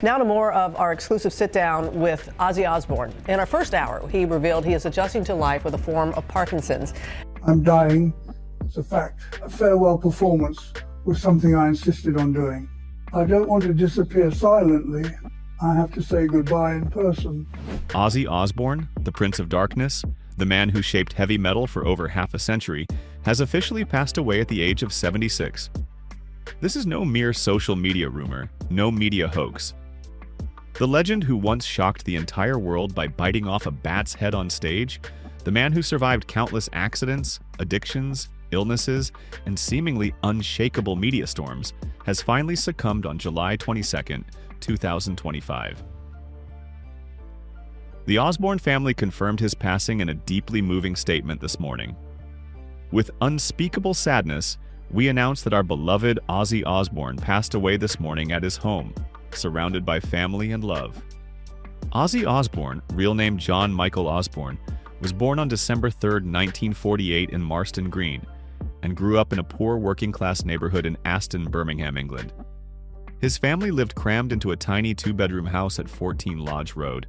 Now to more of our exclusive sit-down with Ozzy Osbourne. In our first hour, he revealed he is adjusting to life with a form of Parkinson's. I'm dying. It's a fact. A farewell performance was something I insisted on doing. I don't want to disappear silently. I have to say goodbye in person. Ozzy Osbourne, the Prince of Darkness, the man who shaped heavy metal for over half a century, has officially passed away at the age of 76. This is no mere social media rumor, no media hoax. The legend who once shocked the entire world by biting off a bat's head on stage, the man who survived countless accidents, addictions, illnesses, and seemingly unshakable media storms, has finally succumbed on July 22, 2025. The Osbourne family confirmed his passing in a deeply moving statement this morning. With unspeakable sadness, we announce that our beloved Ozzy Osbourne passed away this morning at his home, surrounded by family and love. Ozzy Osbourne, real name John Michael Osbourne, was born on December 3, 1948 in Marston Green, and grew up in a poor working-class neighborhood in Aston, Birmingham, England. His family lived crammed into a tiny two-bedroom house at 14 Lodge Road,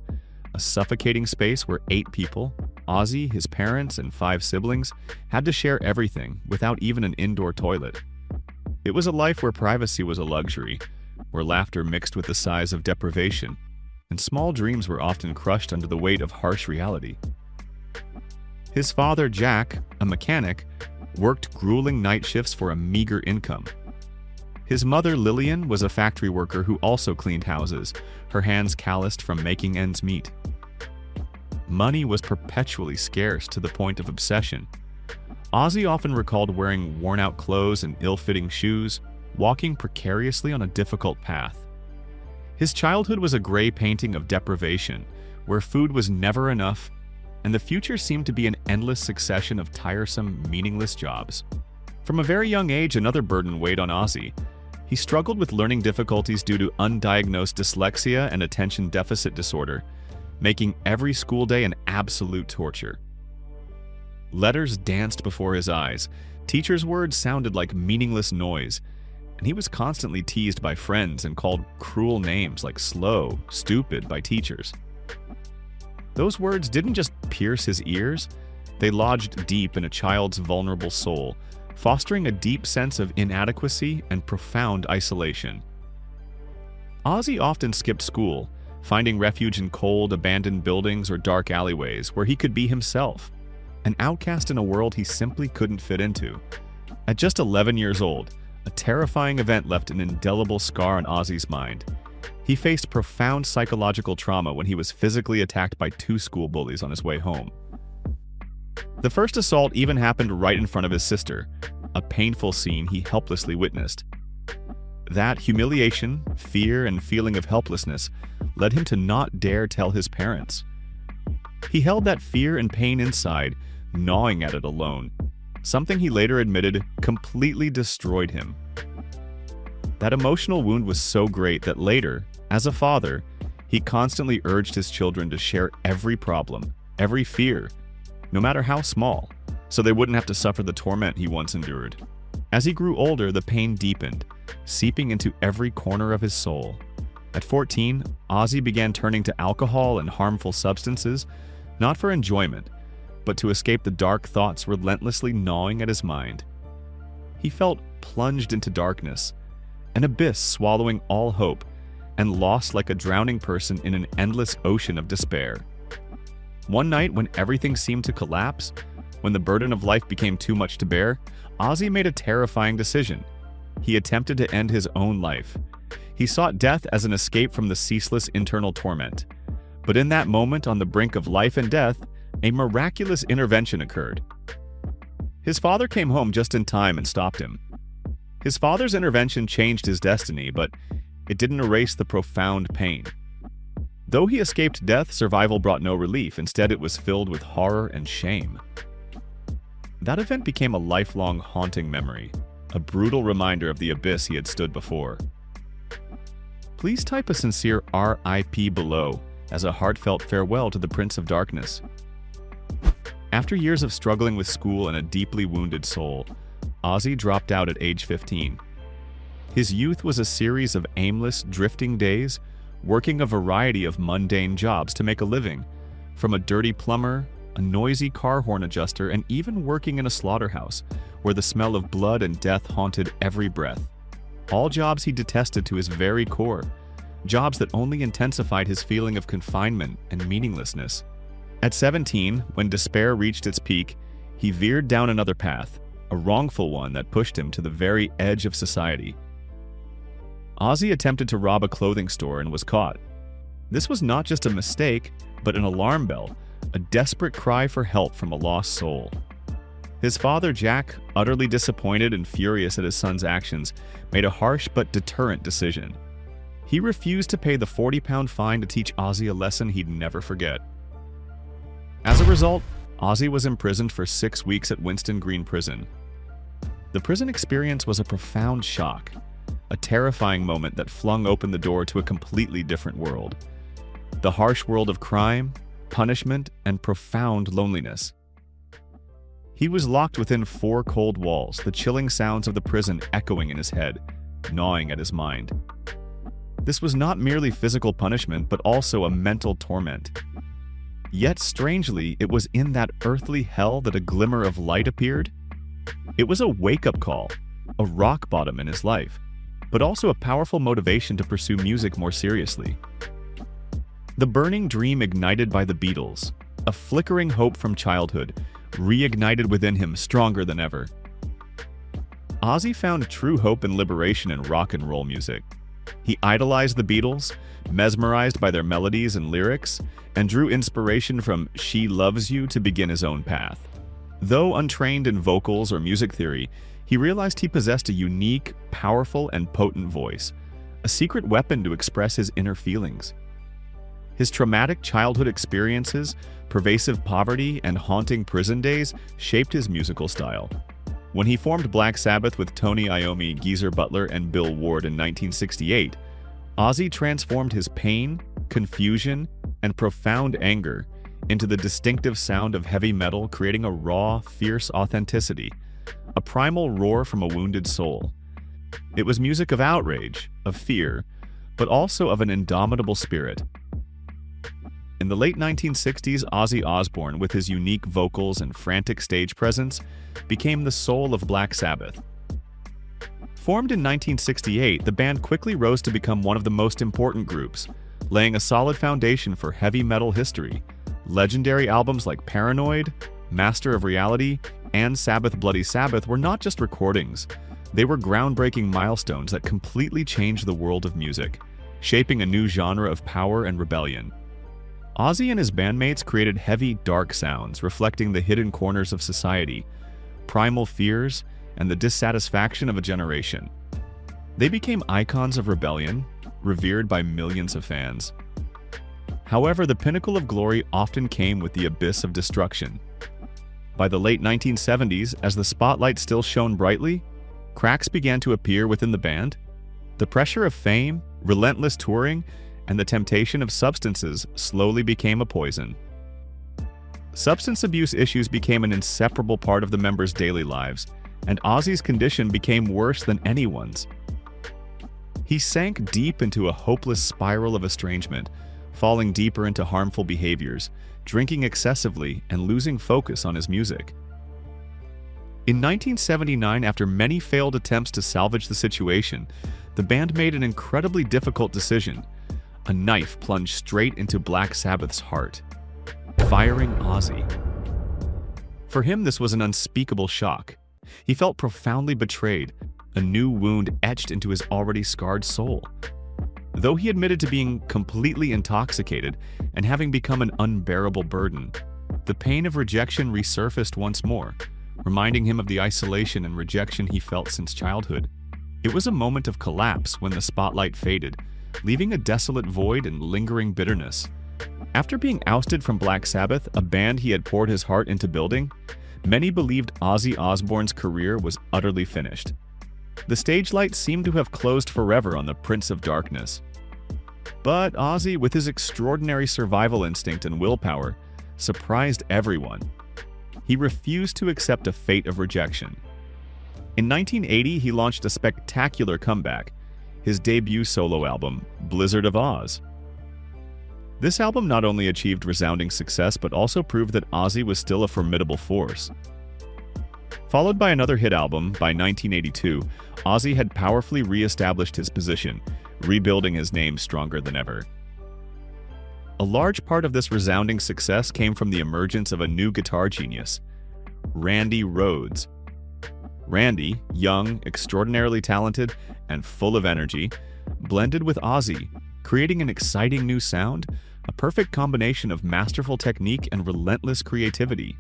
a suffocating space where 8 people, Ozzy, his parents, and 5 siblings, had to share everything without even an indoor toilet. It was a life where privacy was a luxury, where laughter mixed with the sighs of deprivation, and small dreams were often crushed under the weight of harsh reality. His father, Jack, a mechanic, worked grueling night shifts for a meager income. His mother, Lillian, was a factory worker who also cleaned houses, her hands calloused from making ends meet. Money was perpetually scarce to the point of obsession. Ozzy often recalled wearing worn-out clothes and ill-fitting shoes, walking precariously on a difficult path. His childhood was a gray painting of deprivation, where food was never enough, and the future seemed to be an endless succession of tiresome, meaningless jobs. From a very young age, another burden weighed on Ozzy. He struggled with learning difficulties due to undiagnosed dyslexia and attention deficit disorder, making every school day an absolute torture. Letters danced before his eyes, teachers' words sounded like meaningless noise, and he was constantly teased by friends and called cruel names like slow, stupid by teachers. Those words didn't just pierce his ears, they lodged deep in a child's vulnerable soul, fostering a deep sense of inadequacy and profound isolation. Ozzy often skipped school, finding refuge in cold, abandoned buildings or dark alleyways where he could be himself, an outcast in a world he simply couldn't fit into. At just 11 years old, a terrifying event left an indelible scar on Ozzy's mind. He faced profound psychological trauma when he was physically attacked by 2 school bullies on his way home. The first assault even happened right in front of his sister, a painful scene he helplessly witnessed. That humiliation, fear, and feeling of helplessness led him to not dare tell his parents. He held that fear and pain inside, gnawing at it alone, something he later admitted completely destroyed him. That emotional wound was so great that later, as a father, he constantly urged his children to share every problem, every fear, no matter how small, so they wouldn't have to suffer the torment he once endured. As he grew older, the pain deepened, seeping into every corner of his soul. At 14, Ozzy began turning to alcohol and harmful substances, not for enjoyment, but to escape the dark thoughts relentlessly gnawing at his mind. He felt plunged into darkness, an abyss swallowing all hope, and lost like a drowning person in an endless ocean of despair. One night, when everything seemed to collapse, when the burden of life became too much to bear, Ozzy made a terrifying decision. He attempted to end his own life. He sought death as an escape from the ceaseless internal torment. But in that moment, on the brink of life and death, a miraculous intervention occurred. His father came home just in time and stopped him. His father's intervention changed his destiny, but it didn't erase the profound pain. Though he escaped death, survival brought no relief. Instead, it was filled with horror and shame. That event became a lifelong haunting memory, a brutal reminder of the abyss he had stood before. Please type a sincere RIP below as a heartfelt farewell to the Prince of Darkness. After years of struggling with school and a deeply wounded soul, Ozzy dropped out at age 15. His youth was a series of aimless, drifting days working a variety of mundane jobs to make a living, from a dirty plumber, a noisy car horn adjuster, and even working in a slaughterhouse, where the smell of blood and death haunted every breath. All jobs he detested to his very core, jobs that only intensified his feeling of confinement and meaninglessness. At 17, when despair reached its peak, he veered down another path, a wrongful one that pushed him to the very edge of society. Ozzy attempted to rob a clothing store and was caught. This was not just a mistake, but an alarm bell, a desperate cry for help from a lost soul. His father, Jack, utterly disappointed and furious at his son's actions, made a harsh but deterrent decision. He refused to pay the 40-pound fine to teach Ozzy a lesson he'd never forget. As a result, Ozzy was imprisoned for 6 weeks at Winston Green Prison. The prison experience was a profound shock, a terrifying moment that flung open the door to a completely different world. The harsh world of crime, punishment, and profound loneliness. He was locked within 4 cold walls, the chilling sounds of the prison echoing in his head, gnawing at his mind. This was not merely physical punishment, but also a mental torment. Yet, strangely, it was in that earthly hell that a glimmer of light appeared. It was a wake-up call, a rock bottom in his life, but also a powerful motivation to pursue music more seriously. The burning dream ignited by the Beatles, a flickering hope from childhood, reignited within him stronger than ever. Ozzy found true hope and liberation in rock and roll music. He idolized the Beatles, mesmerized by their melodies and lyrics, and drew inspiration from She Loves You to begin his own path. Though untrained in vocals or music theory, he realized he possessed a unique, powerful, and potent voice, a secret weapon to express his inner feelings. His traumatic childhood experiences, pervasive poverty, and haunting prison days shaped his musical style. When he formed Black Sabbath with Tony Iommi, Geezer Butler, and Bill Ward in 1968, Ozzy transformed his pain, confusion, and profound anger into the distinctive sound of heavy metal, creating a raw, fierce authenticity, a primal roar from a wounded soul. It was music of outrage, of fear, but also of an indomitable spirit. In the late 1960s, Ozzy Osbourne, with his unique vocals and frantic stage presence, became the soul of Black Sabbath. Formed in 1968, the band quickly rose to become one of the most important groups, laying a solid foundation for heavy metal history. Legendary albums like Paranoid, Master of Reality, and Sabbath Bloody Sabbath were not just recordings. They were groundbreaking milestones that completely changed the world of music, shaping a new genre of power and rebellion. Ozzy and his bandmates created heavy, dark sounds reflecting the hidden corners of society, primal fears, and the dissatisfaction of a generation. They became icons of rebellion, revered by millions of fans. However, the pinnacle of glory often came with the abyss of destruction. By the late 1970s, as the spotlight still shone brightly, cracks began to appear within the band. The pressure of fame, relentless touring, and the temptation of substances slowly became a poison. Substance abuse issues became an inseparable part of the members' daily lives, and Ozzy's condition became worse than anyone's. He sank deep into a hopeless spiral of estrangement, falling deeper into harmful behaviors, drinking excessively, and losing focus on his music. In 1979, after many failed attempts to salvage the situation, the band made an incredibly difficult decision. A knife plunged straight into Black Sabbath's heart, firing Ozzy. For him, this was an unspeakable shock. He felt profoundly betrayed, a new wound etched into his already scarred soul. Though he admitted to being completely intoxicated and having become an unbearable burden, the pain of rejection resurfaced once more, reminding him of the isolation and rejection he felt since childhood. It was a moment of collapse when the spotlight faded, leaving a desolate void and lingering bitterness. After being ousted from Black Sabbath, a band he had poured his heart into building, many believed Ozzy Osbourne's career was utterly finished. The stage lights seemed to have closed forever on the Prince of Darkness. But Ozzy, with his extraordinary survival instinct and willpower, surprised everyone. He refused to accept a fate of rejection. In 1980, he launched a spectacular comeback, his debut solo album, Blizzard of Oz. This album not only achieved resounding success, but also proved that Ozzy was still a formidable force. Followed by another hit album, by 1982, Ozzy had powerfully re-established his position, rebuilding his name stronger than ever. A large part of this resounding success came from the emergence of a new guitar genius, Randy Rhoads. Randy, young, extraordinarily talented, and full of energy, blended with Ozzy, creating an exciting new sound, a perfect combination of masterful technique and relentless creativity.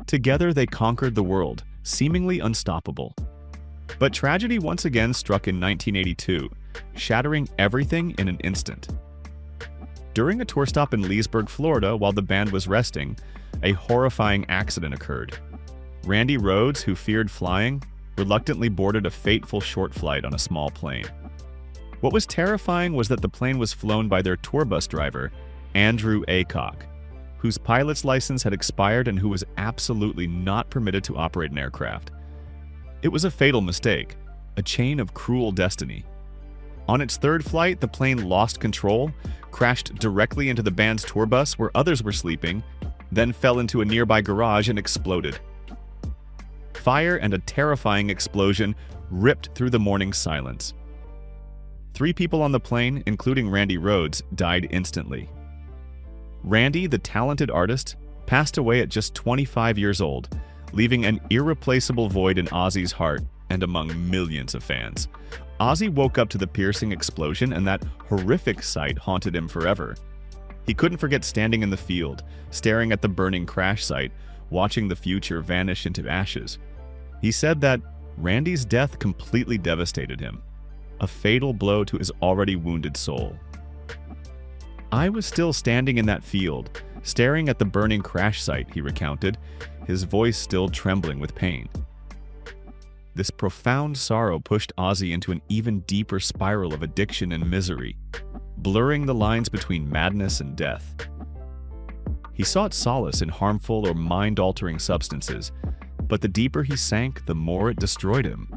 Together they conquered the world, seemingly unstoppable. But tragedy once again struck in 1982, shattering everything in an instant. During a tour stop in Leesburg, Florida, while the band was resting, a horrifying accident occurred. Randy Rhoads, who feared flying, reluctantly boarded a fateful short flight on a small plane. What was terrifying was that the plane was flown by their tour bus driver, Andrew Aycock, whose pilot's license had expired and who was absolutely not permitted to operate an aircraft. It was a fatal mistake, a chain of cruel destiny. On its third flight, the plane lost control, crashed directly into the band's tour bus where others were sleeping, then fell into a nearby garage and exploded. Fire and a terrifying explosion ripped through the morning silence. 3 people on the plane, including Randy Rhoads, died instantly. Randy, the talented artist, passed away at just 25 years old, leaving an irreplaceable void in Ozzy's heart and among millions of fans. Ozzy woke up to the piercing explosion, and that horrific sight haunted him forever. He couldn't forget standing in the field, staring at the burning crash site, watching the future vanish into ashes. He said that Randy's death completely devastated him, a fatal blow to his already wounded soul. "I was still standing in that field, staring at the burning crash site," he recounted, his voice still trembling with pain. This profound sorrow pushed Ozzy into an even deeper spiral of addiction and misery, blurring the lines between madness and death. He sought solace in harmful or mind-altering substances, but the deeper he sank, the more it destroyed him.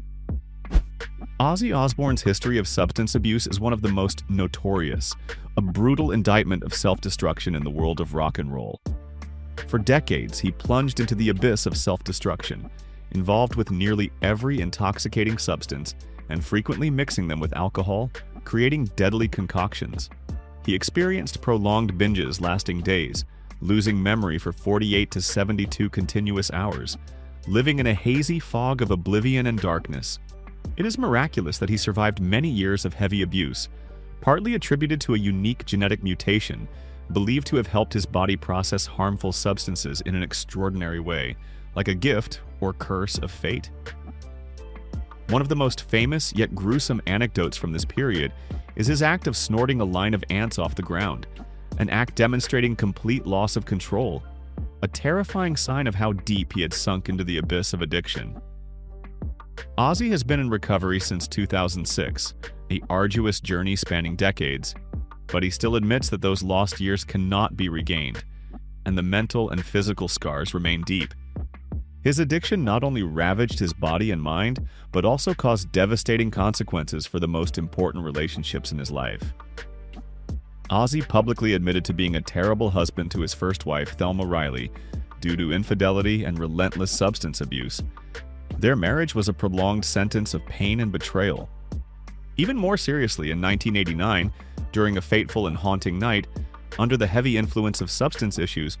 Ozzy Osbourne's history of substance abuse is one of the most notorious, a brutal indictment of self-destruction in the world of rock and roll. For decades, he plunged into the abyss of self-destruction, involved with nearly every intoxicating substance and frequently mixing them with alcohol, creating deadly concoctions. He experienced prolonged binges lasting days, losing memory for 48 to 72 continuous hours, living in a hazy fog of oblivion and darkness. It is miraculous that he survived many years of heavy abuse, partly attributed to a unique genetic mutation, believed to have helped his body process harmful substances in an extraordinary way, like a gift or curse of fate. One of the most famous yet gruesome anecdotes from this period is his act of snorting a line of ants off the ground, an act demonstrating complete loss of control, a terrifying sign of how deep he had sunk into the abyss of addiction. Ozzy has been in recovery since 2006, an arduous journey spanning decades, but he still admits that those lost years cannot be regained, and the mental and physical scars remain deep. His addiction not only ravaged his body and mind, but also caused devastating consequences for the most important relationships in his life. Ozzy publicly admitted to being a terrible husband to his first wife, Thelma Riley, due to infidelity and relentless substance abuse. Their marriage was a prolonged sentence of pain and betrayal. Even more seriously, in 1989, during a fateful and haunting night, under the heavy influence of substance issues,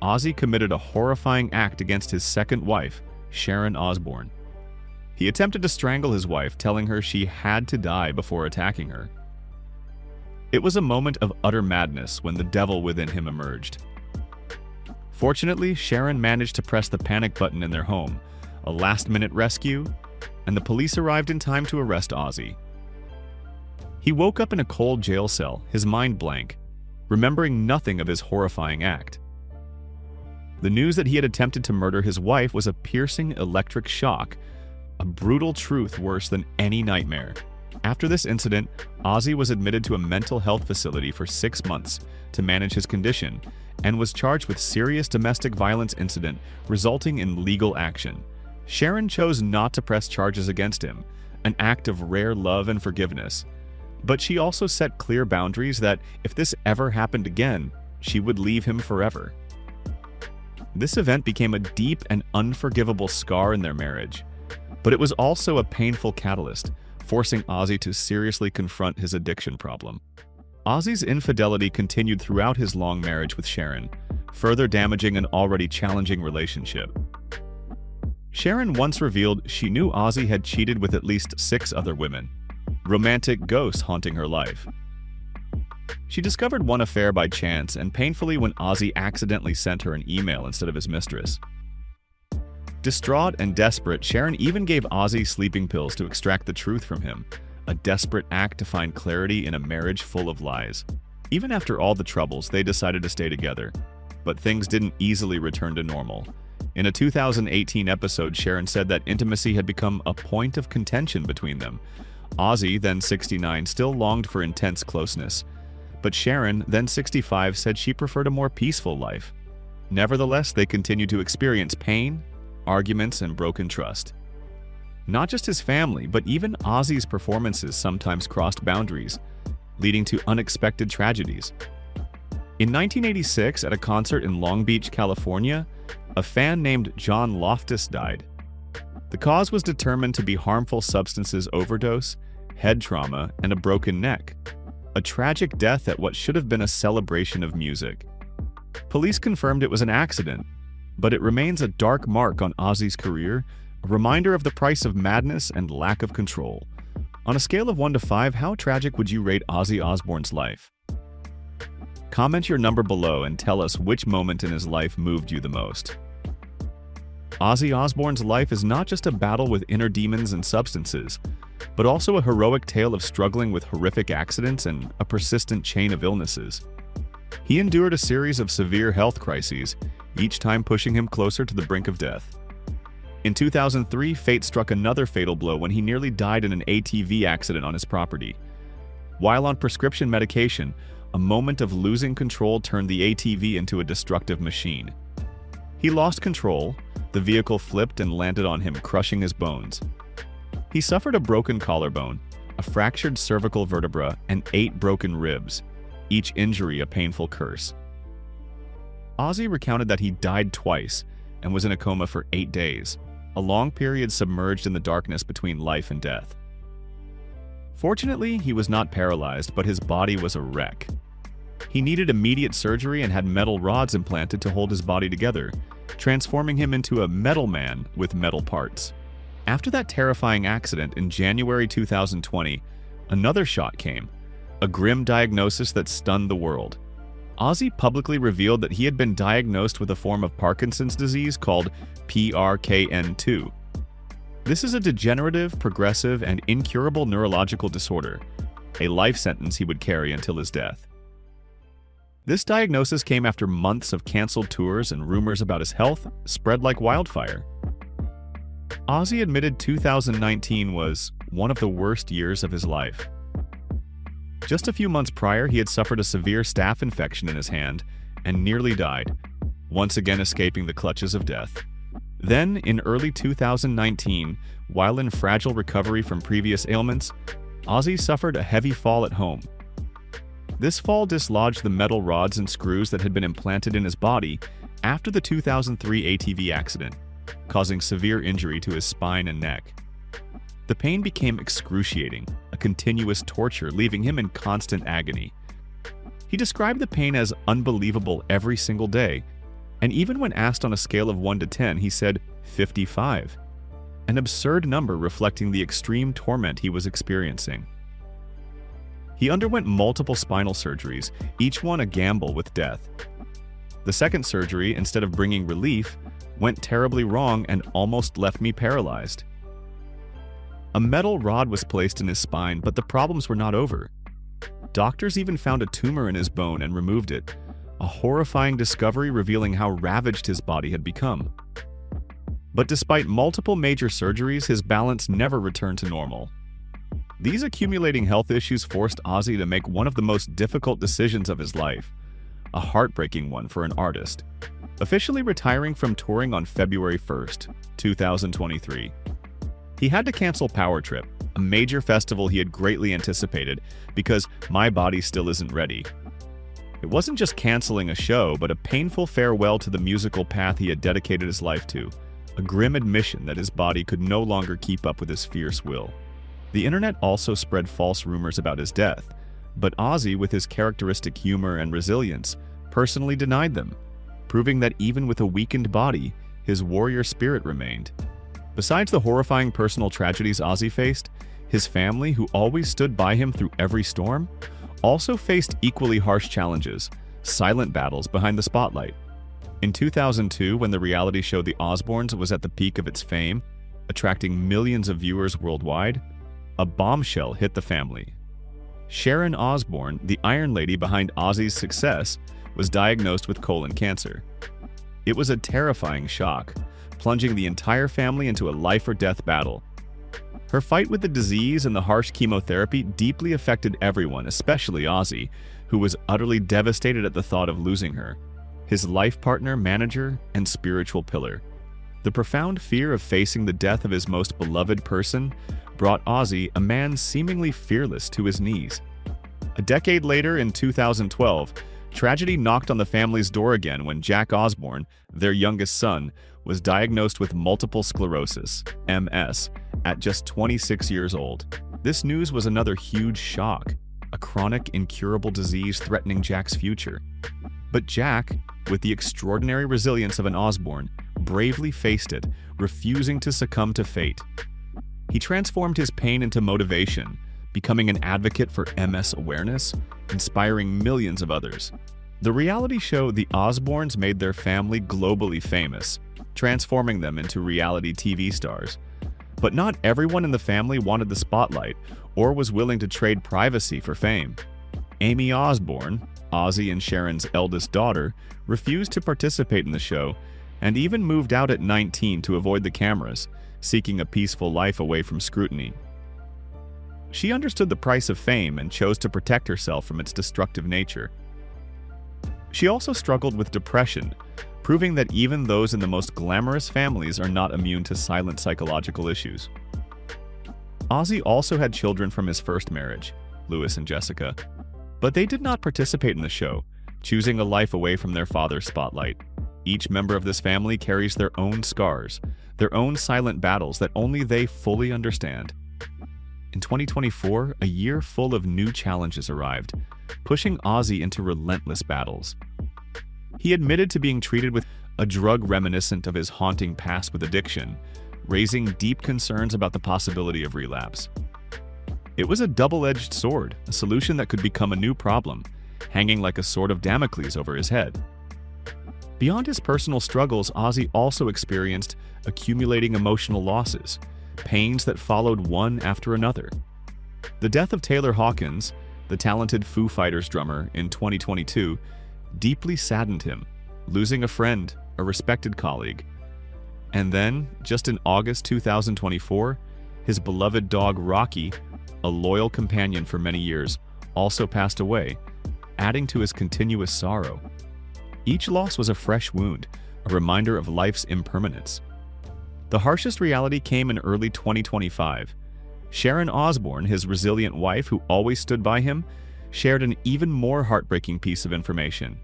Ozzy committed a horrifying act against his second wife, Sharon Osbourne. He attempted to strangle his wife, telling her she had to die before attacking her. It was a moment of utter madness when the devil within him emerged. Fortunately, Sharon managed to press the panic button in their home, a last-minute rescue, and the police arrived in time to arrest Ozzy. He woke up in a cold jail cell, his mind blank, remembering nothing of his horrifying act. The news that he had attempted to murder his wife was a piercing electric shock, a brutal truth worse than any nightmare. After this incident, Ozzy was admitted to a mental health facility for 6 months to manage his condition and was charged with serious domestic violence incident resulting in legal action. Sharon chose not to press charges against him, an act of rare love and forgiveness. But she also set clear boundaries that if this ever happened again, she would leave him forever. This event became a deep and unforgivable scar in their marriage, but it was also a painful catalyst, forcing Ozzy to seriously confront his addiction problem. Ozzy's infidelity continued throughout his long marriage with Sharon, further damaging an already challenging relationship. Sharon once revealed she knew Ozzy had cheated with at least 6 other women, romantic ghosts haunting her life. She discovered one affair by chance and painfully when Ozzy accidentally sent her an email instead of his mistress. Distraught and desperate, Sharon even gave Ozzy sleeping pills to extract the truth from him, a desperate act to find clarity in a marriage full of lies. Even after all the troubles, they decided to stay together, but things didn't easily return to normal. In a 2018 episode, Sharon said that intimacy had become a point of contention between them. Ozzy, then 69, still longed for intense closeness, but Sharon, then 65, said she preferred a more peaceful life. Nevertheless, they continued to experience pain, arguments, and broken trust. Not just his family, but even Ozzy's performances sometimes crossed boundaries, leading to unexpected tragedies. In 1986, at a concert in Long Beach, California, a fan named John Loftus died. The cause was determined to be harmful substances overdose, head trauma, and a broken neck. A tragic death at what should have been a celebration of music. Police confirmed it was an accident, but it remains a dark mark on Ozzy's career, a reminder of the price of madness and lack of control. On a scale of 1 to 5, how tragic would you rate Ozzy Osbourne's life? Comment your number below and tell us which moment in his life moved you the most. Ozzy Osbourne's life is not just a battle with inner demons and substances, but also a heroic tale of struggling with horrific accidents and a persistent chain of illnesses. He endured a series of severe health crises, each time pushing him closer to the brink of death. In 2003, fate struck another fatal blow when he nearly died in an ATV accident on his property. While on prescription medication, a moment of losing control turned the ATV into a destructive machine. He lost control, the vehicle flipped and landed on him, crushing his bones. He suffered a broken collarbone, a fractured cervical vertebra, and 8 broken ribs, each injury a painful curse. Ozzy recounted that he died twice and was in a coma for 8 days, a long period submerged in the darkness between life and death. Fortunately, he was not paralyzed, but his body was a wreck. He needed immediate surgery and had metal rods implanted to hold his body together, transforming him into a metal man with metal parts. After that terrifying accident in January 2020, another shot came, a grim diagnosis that stunned the world. Ozzy publicly revealed that he had been diagnosed with a form of Parkinson's disease called PRKN2. This is a degenerative, progressive, and incurable neurological disorder, a life sentence he would carry until his death. This diagnosis came after months of canceled tours, and rumors about his health spread like wildfire. Ozzy admitted 2019 was one of the worst years of his life. Just a few months prior, he had suffered a severe staph infection in his hand and nearly died, once again escaping the clutches of death. Then, in early 2019, while in fragile recovery from previous ailments, Ozzy suffered a heavy fall at home. This fall dislodged the metal rods and screws that had been implanted in his body after the 2003 ATV accident, causing severe injury to his spine and neck. The pain became excruciating, a continuous torture, leaving him in constant agony. He described the pain as unbelievable every single day, and even when asked on a scale of 1 to 10, he said 55, an absurd number reflecting the extreme torment he was experiencing. He underwent multiple spinal surgeries, each one a gamble with death. The second surgery, instead of bringing relief, went terribly wrong and almost left me paralyzed. A metal rod was placed in his spine, but the problems were not over. Doctors even found a tumor in his bone and removed it, a horrifying discovery revealing how ravaged his body had become. But despite multiple major surgeries, his balance never returned to normal. These accumulating health issues forced Ozzy to make one of the most difficult decisions of his life, a heartbreaking one for an artist, officially retiring from touring on February 1st, 2023. He had to cancel Power Trip, a major festival he had greatly anticipated, because My Body Still Isn't Ready. It wasn't just canceling a show, but a painful farewell to the musical path he had dedicated his life to, a grim admission that his body could no longer keep up with his fierce will. The internet also spread false rumors about his death, but Ozzy, with his characteristic humor and resilience, personally denied them, proving that even with a weakened body, his warrior spirit remained. Besides the horrifying personal tragedies Ozzy faced, his family, who always stood by him through every storm, also faced equally harsh challenges, silent battles behind the spotlight. In 2002, when the reality show The Osbournes was at the peak of its fame, attracting millions of viewers worldwide, a bombshell hit the family. Sharon Osbourne, the Iron Lady behind Ozzy's success, was diagnosed with colon cancer. It was a terrifying shock, plunging the entire family into a life-or-death battle. Her fight with the disease and the harsh chemotherapy deeply affected everyone, especially Ozzy, who was utterly devastated at the thought of losing her, his life partner, manager, and spiritual pillar. The profound fear of facing the death of his most beloved person brought Ozzy, a man seemingly fearless, to his knees. A decade later, in 2012, tragedy knocked on the family's door again when Jack Osbourne, their youngest son, was diagnosed with multiple sclerosis, MS, at just 26 years old. This news was another huge shock, a chronic, incurable disease threatening Jack's future. But Jack, with the extraordinary resilience of an Osbourne, bravely faced it, refusing to succumb to fate. He transformed his pain into motivation, becoming an advocate for MS awareness, inspiring millions of others. The reality show The Osbournes made their family globally famous, transforming them into reality TV stars. But not everyone in the family wanted the spotlight or was willing to trade privacy for fame. Amy Osbourne, Ozzy and Sharon's eldest daughter, refused to participate in the show and even moved out at 19 to avoid the cameras, seeking a peaceful life away from scrutiny. She understood the price of fame and chose to protect herself from its destructive nature. She also struggled with depression, proving that even those in the most glamorous families are not immune to silent psychological issues. Ozzy also had children from his first marriage, Louis and Jessica, but they did not participate in the show, choosing a life away from their father's spotlight. Each member of this family carries their own scars, their own silent battles that only they fully understand. In 2024, a year full of new challenges arrived, pushing Ozzy into relentless battles. He admitted to being treated with a drug reminiscent of his haunting past with addiction, raising deep concerns about the possibility of relapse. It was a double-edged sword, a solution that could become a new problem, hanging like a sword of Damocles over his head. Beyond his personal struggles, Ozzy also experienced accumulating emotional losses, pains that followed one after another. The death of Taylor Hawkins, the talented Foo Fighters drummer, in 2022, deeply saddened him, losing a friend, a respected colleague. And then, just in August 2024, his beloved dog Rocky, a loyal companion for many years, also passed away, adding to his continuous sorrow. Each loss was a fresh wound, a reminder of life's impermanence. The harshest reality came in early 2025. Sharon Osbourne, his resilient wife who always stood by him, shared an even more heartbreaking piece of information.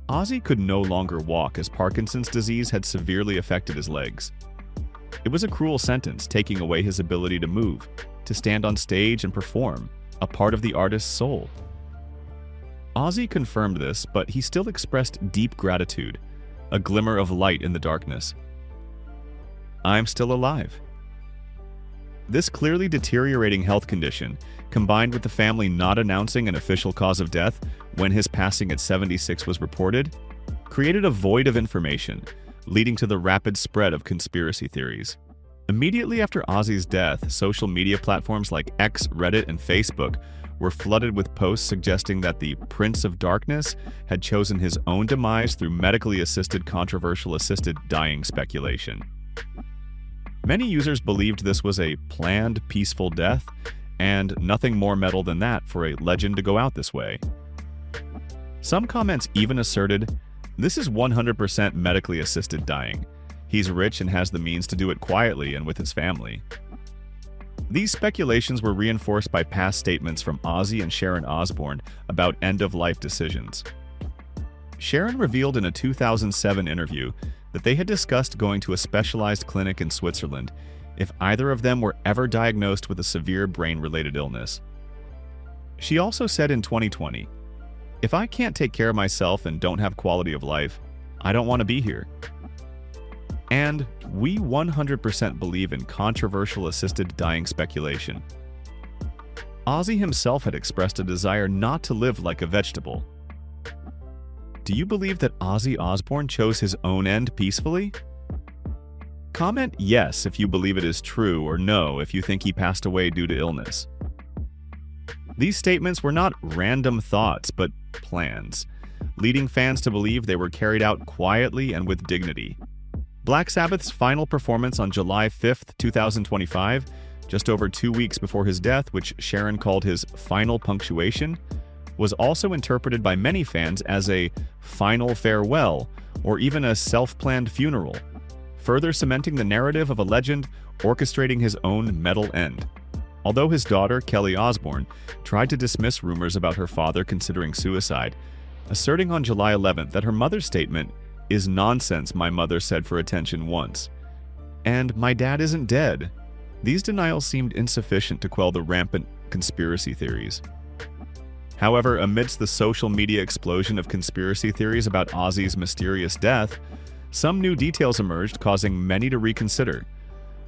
Ozzy could no longer walk as Parkinson's disease had severely affected his legs. It was a cruel sentence, taking away his ability to move, to stand on stage and perform, a part of the artist's soul. Ozzy confirmed this, but he still expressed deep gratitude, a glimmer of light in the darkness. "I'm still alive." This clearly deteriorating health condition, combined with the family not announcing an official cause of death when his passing at 76 was reported, created a void of information, leading to the rapid spread of conspiracy theories. Immediately after Ozzy's death, social media platforms like X, Reddit, and Facebook were flooded with posts suggesting that the Prince of Darkness had chosen his own demise through medically assisted controversial assisted dying speculation. Many users believed this was a planned, peaceful death, and nothing more metal than that for a legend to go out this way. Some comments even asserted, "This is 100% medically assisted dying. He's rich and has the means to do it quietly and with his family. These speculations were reinforced by past statements from Ozzy and Sharon Osbourne about end-of-life decisions. Sharon revealed in a 2007 interview that they had discussed going to a specialized clinic in Switzerland if either of them were ever diagnosed with a severe brain-related illness. She also said in 2020, "If I can't take care of myself and don't have quality of life, I don't want to be here." And we 100% believe in controversial assisted dying speculation. Ozzy himself had expressed a desire not to live like a vegetable. Do you believe that Ozzy Osbourne chose his own end peacefully? Comment yes if you believe it is true, or no if you think he passed away due to illness. These statements were not random thoughts, but plans, leading fans to believe they were carried out quietly and with dignity. Black Sabbath's final performance on July 5, 2025, just over 2 weeks before his death, which Sharon called his final punctuation, was also interpreted by many fans as a final farewell or even a self-planned funeral, further cementing the narrative of a legend orchestrating his own metal end. Although his daughter, Kelly Osbourne, tried to dismiss rumors about her father considering suicide, asserting on July 11th that her mother's statement is nonsense, my mother said for attention once, and my dad isn't dead. These denials seemed insufficient to quell the rampant conspiracy theories. However, amidst the social media explosion of conspiracy theories about Ozzy's mysterious death, some new details emerged, causing many to reconsider.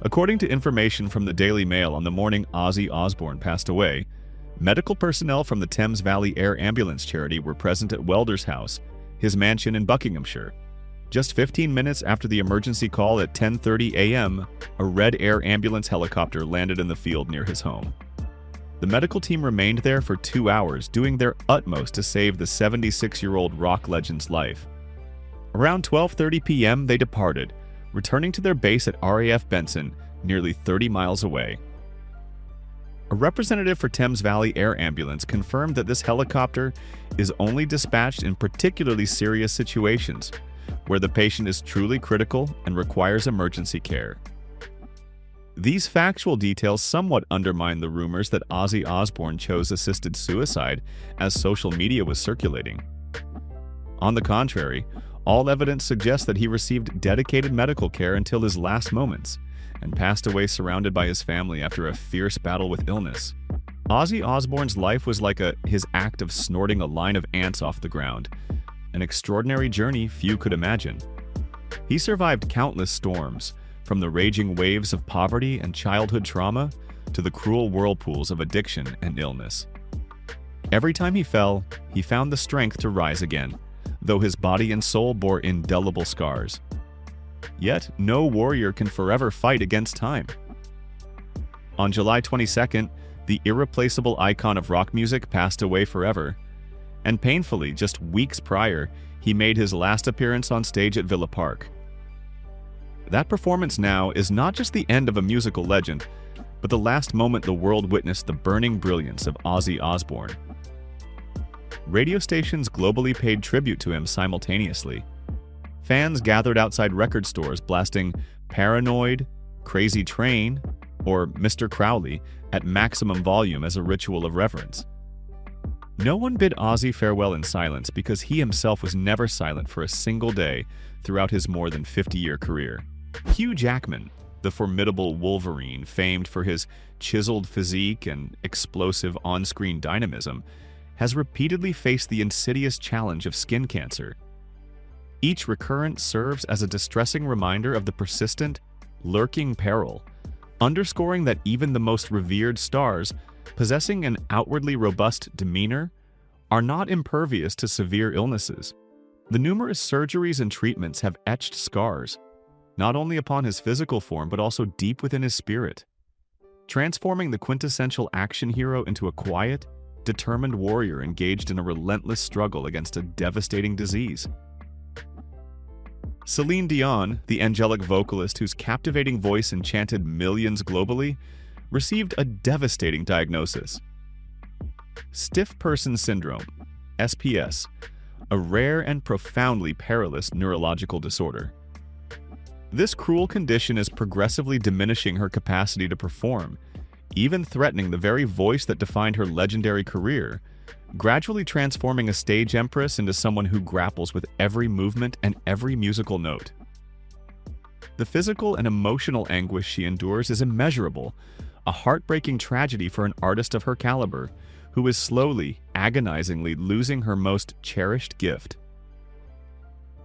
According to information from the Daily Mail on the morning Ozzy Osbourne passed away, medical personnel from the Thames Valley Air Ambulance charity were present at Welder's house, his mansion in Buckinghamshire. Just 15 minutes after the emergency call at 10:30 a.m., a Red Air ambulance helicopter landed in the field near his home. The medical team remained there for 2 hours, doing their utmost to save the 76-year-old rock legend's life. Around 12:30 p.m., they departed, returning to their base at RAF Benson, nearly 30 miles away. A representative for Thames Valley Air Ambulance confirmed that this helicopter is only dispatched in particularly serious situations, where the patient is truly critical and requires emergency care. These factual details somewhat undermine the rumors that Ozzy Osbourne chose assisted suicide as social media was circulating. On the contrary, all evidence suggests that he received dedicated medical care until his last moments and passed away surrounded by his family after a fierce battle with illness. Ozzy Osbourne's life was like his act of snorting a line of ants off the ground, an extraordinary journey few could imagine. He survived countless storms, from the raging waves of poverty and childhood trauma to the cruel whirlpools of addiction and illness. Every time he fell, he found the strength to rise again, though his body and soul bore indelible scars. Yet, no warrior can forever fight against time. On July 22nd, the irreplaceable icon of rock music passed away forever, and painfully, just weeks prior, he made his last appearance on stage at Villa Park. That performance now is not just the end of a musical legend, but the last moment the world witnessed the burning brilliance of Ozzy Osbourne. Radio stations globally paid tribute to him simultaneously. Fans gathered outside record stores blasting Paranoid, Crazy Train, or Mr. Crowley at maximum volume as a ritual of reverence. No one bid Ozzy farewell in silence because he himself was never silent for a single day throughout his more than 50-year career. Hugh Jackman, the formidable Wolverine famed for his chiseled physique and explosive on-screen dynamism, has repeatedly faced the insidious challenge of skin cancer. Each recurrence serves as a distressing reminder of the persistent, lurking peril, underscoring that even the most revered stars, possessing an outwardly robust demeanor, are not impervious to severe illnesses. The numerous surgeries and treatments have etched scars, not only upon his physical form but also deep within his spirit, transforming the quintessential action hero into a quiet, determined warrior engaged in a relentless struggle against a devastating disease. Celine Dion, the angelic vocalist whose captivating voice enchanted millions globally, received a devastating diagnosis: stiff person syndrome, SPS, a rare and profoundly perilous neurological disorder. This cruel condition is progressively diminishing her capacity to perform, even threatening the very voice that defined her legendary career, gradually transforming a stage empress into someone who grapples with every movement and every musical note. The physical and emotional anguish she endures is immeasurable, a heartbreaking tragedy for an artist of her caliber, who is slowly, agonizingly losing her most cherished gift.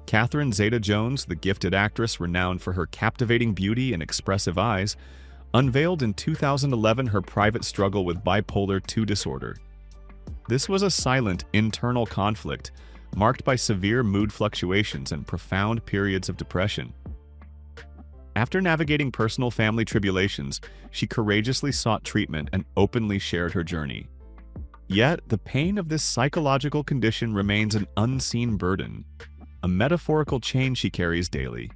Catherine Zeta-Jones, the gifted actress renowned for her captivating beauty and expressive eyes, unveiled in 2011 her private struggle with bipolar II disorder. This was a silent, internal conflict, marked by severe mood fluctuations and profound periods of depression. After navigating personal family tribulations, she courageously sought treatment and openly shared her journey. Yet, the pain of this psychological condition remains an unseen burden, a metaphorical chain she carries daily.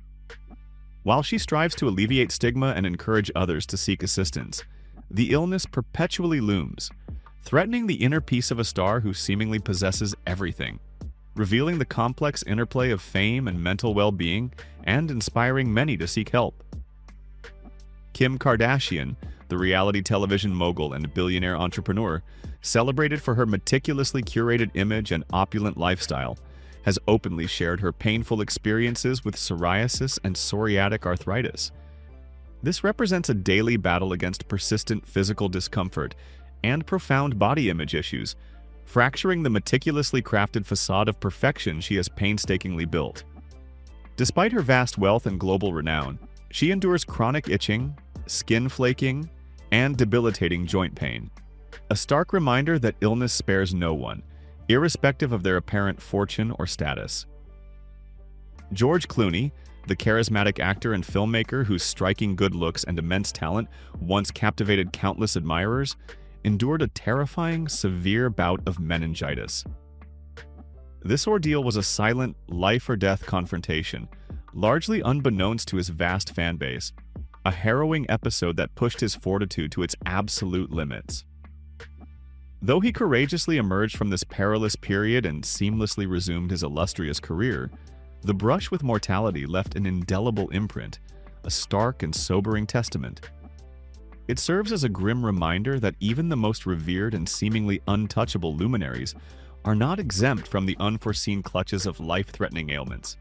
While she strives to alleviate stigma and encourage others to seek assistance, the illness perpetually looms, threatening the inner peace of a star who seemingly possesses everything, revealing the complex interplay of fame and mental well-being and inspiring many to seek help. Kim Kardashian, the reality television mogul and billionaire entrepreneur, celebrated for her meticulously curated image and opulent lifestyle, has openly shared her painful experiences with psoriasis and psoriatic arthritis. This represents a daily battle against persistent physical discomfort and profound body image issues, fracturing the meticulously crafted facade of perfection she has painstakingly built. Despite her vast wealth and global renown, she endures chronic itching, skin flaking, and debilitating joint pain. A stark reminder that illness spares no one, irrespective of their apparent fortune or status. George Clooney, the charismatic actor and filmmaker whose striking good looks and immense talent once captivated countless admirers, endured a terrifying, severe bout of meningitis. This ordeal was a silent, life-or-death confrontation, largely unbeknownst to his vast fan base, a harrowing episode that pushed his fortitude to its absolute limits. Though he courageously emerged from this perilous period and seamlessly resumed his illustrious career, the brush with mortality left an indelible imprint, a stark and sobering testament. It serves as a grim reminder that even the most revered and seemingly untouchable luminaries are not exempt from the unforeseen clutches of life-threatening ailments.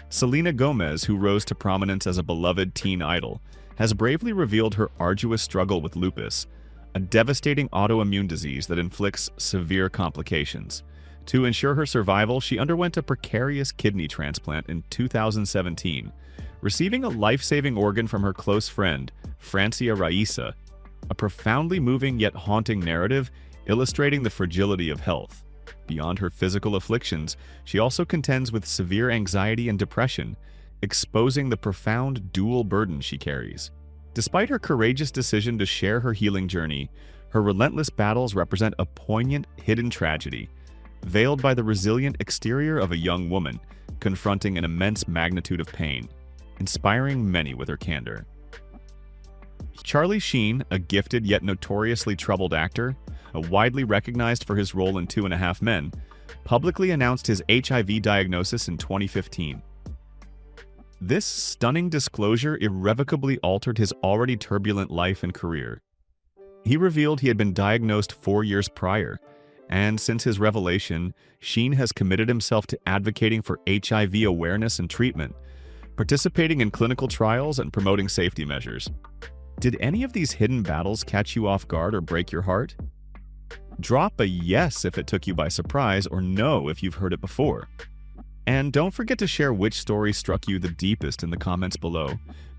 Selena Gomez, who rose to prominence as a beloved teen idol, has bravely revealed her arduous struggle with lupus, a devastating autoimmune disease that inflicts severe complications. To ensure her survival, she underwent a precarious kidney transplant in 2017, receiving a life-saving organ from her close friend, Francia Raisa, a profoundly moving yet haunting narrative illustrating the fragility of health. Beyond her physical afflictions, she also contends with severe anxiety and depression, exposing the profound dual burden she carries. Despite her courageous decision to share her healing journey, her relentless battles represent a poignant, hidden tragedy, veiled by the resilient exterior of a young woman confronting an immense magnitude of pain, inspiring many with her candor. Charlie Sheen, a gifted yet notoriously troubled actor, widely recognized for his role in 2.5 Men, publicly announced his HIV diagnosis in 2015. This stunning disclosure irrevocably altered his already turbulent life and career. He revealed he had been diagnosed 4 years prior, and since his revelation, Sheen has committed himself to advocating for HIV awareness and treatment, participating in clinical trials and promoting safety measures. Did any of these hidden battles catch you off guard or break your heart? Drop a yes if it took you by surprise, or no if you've heard it before. And don't forget to share which story struck you the deepest in the comments below.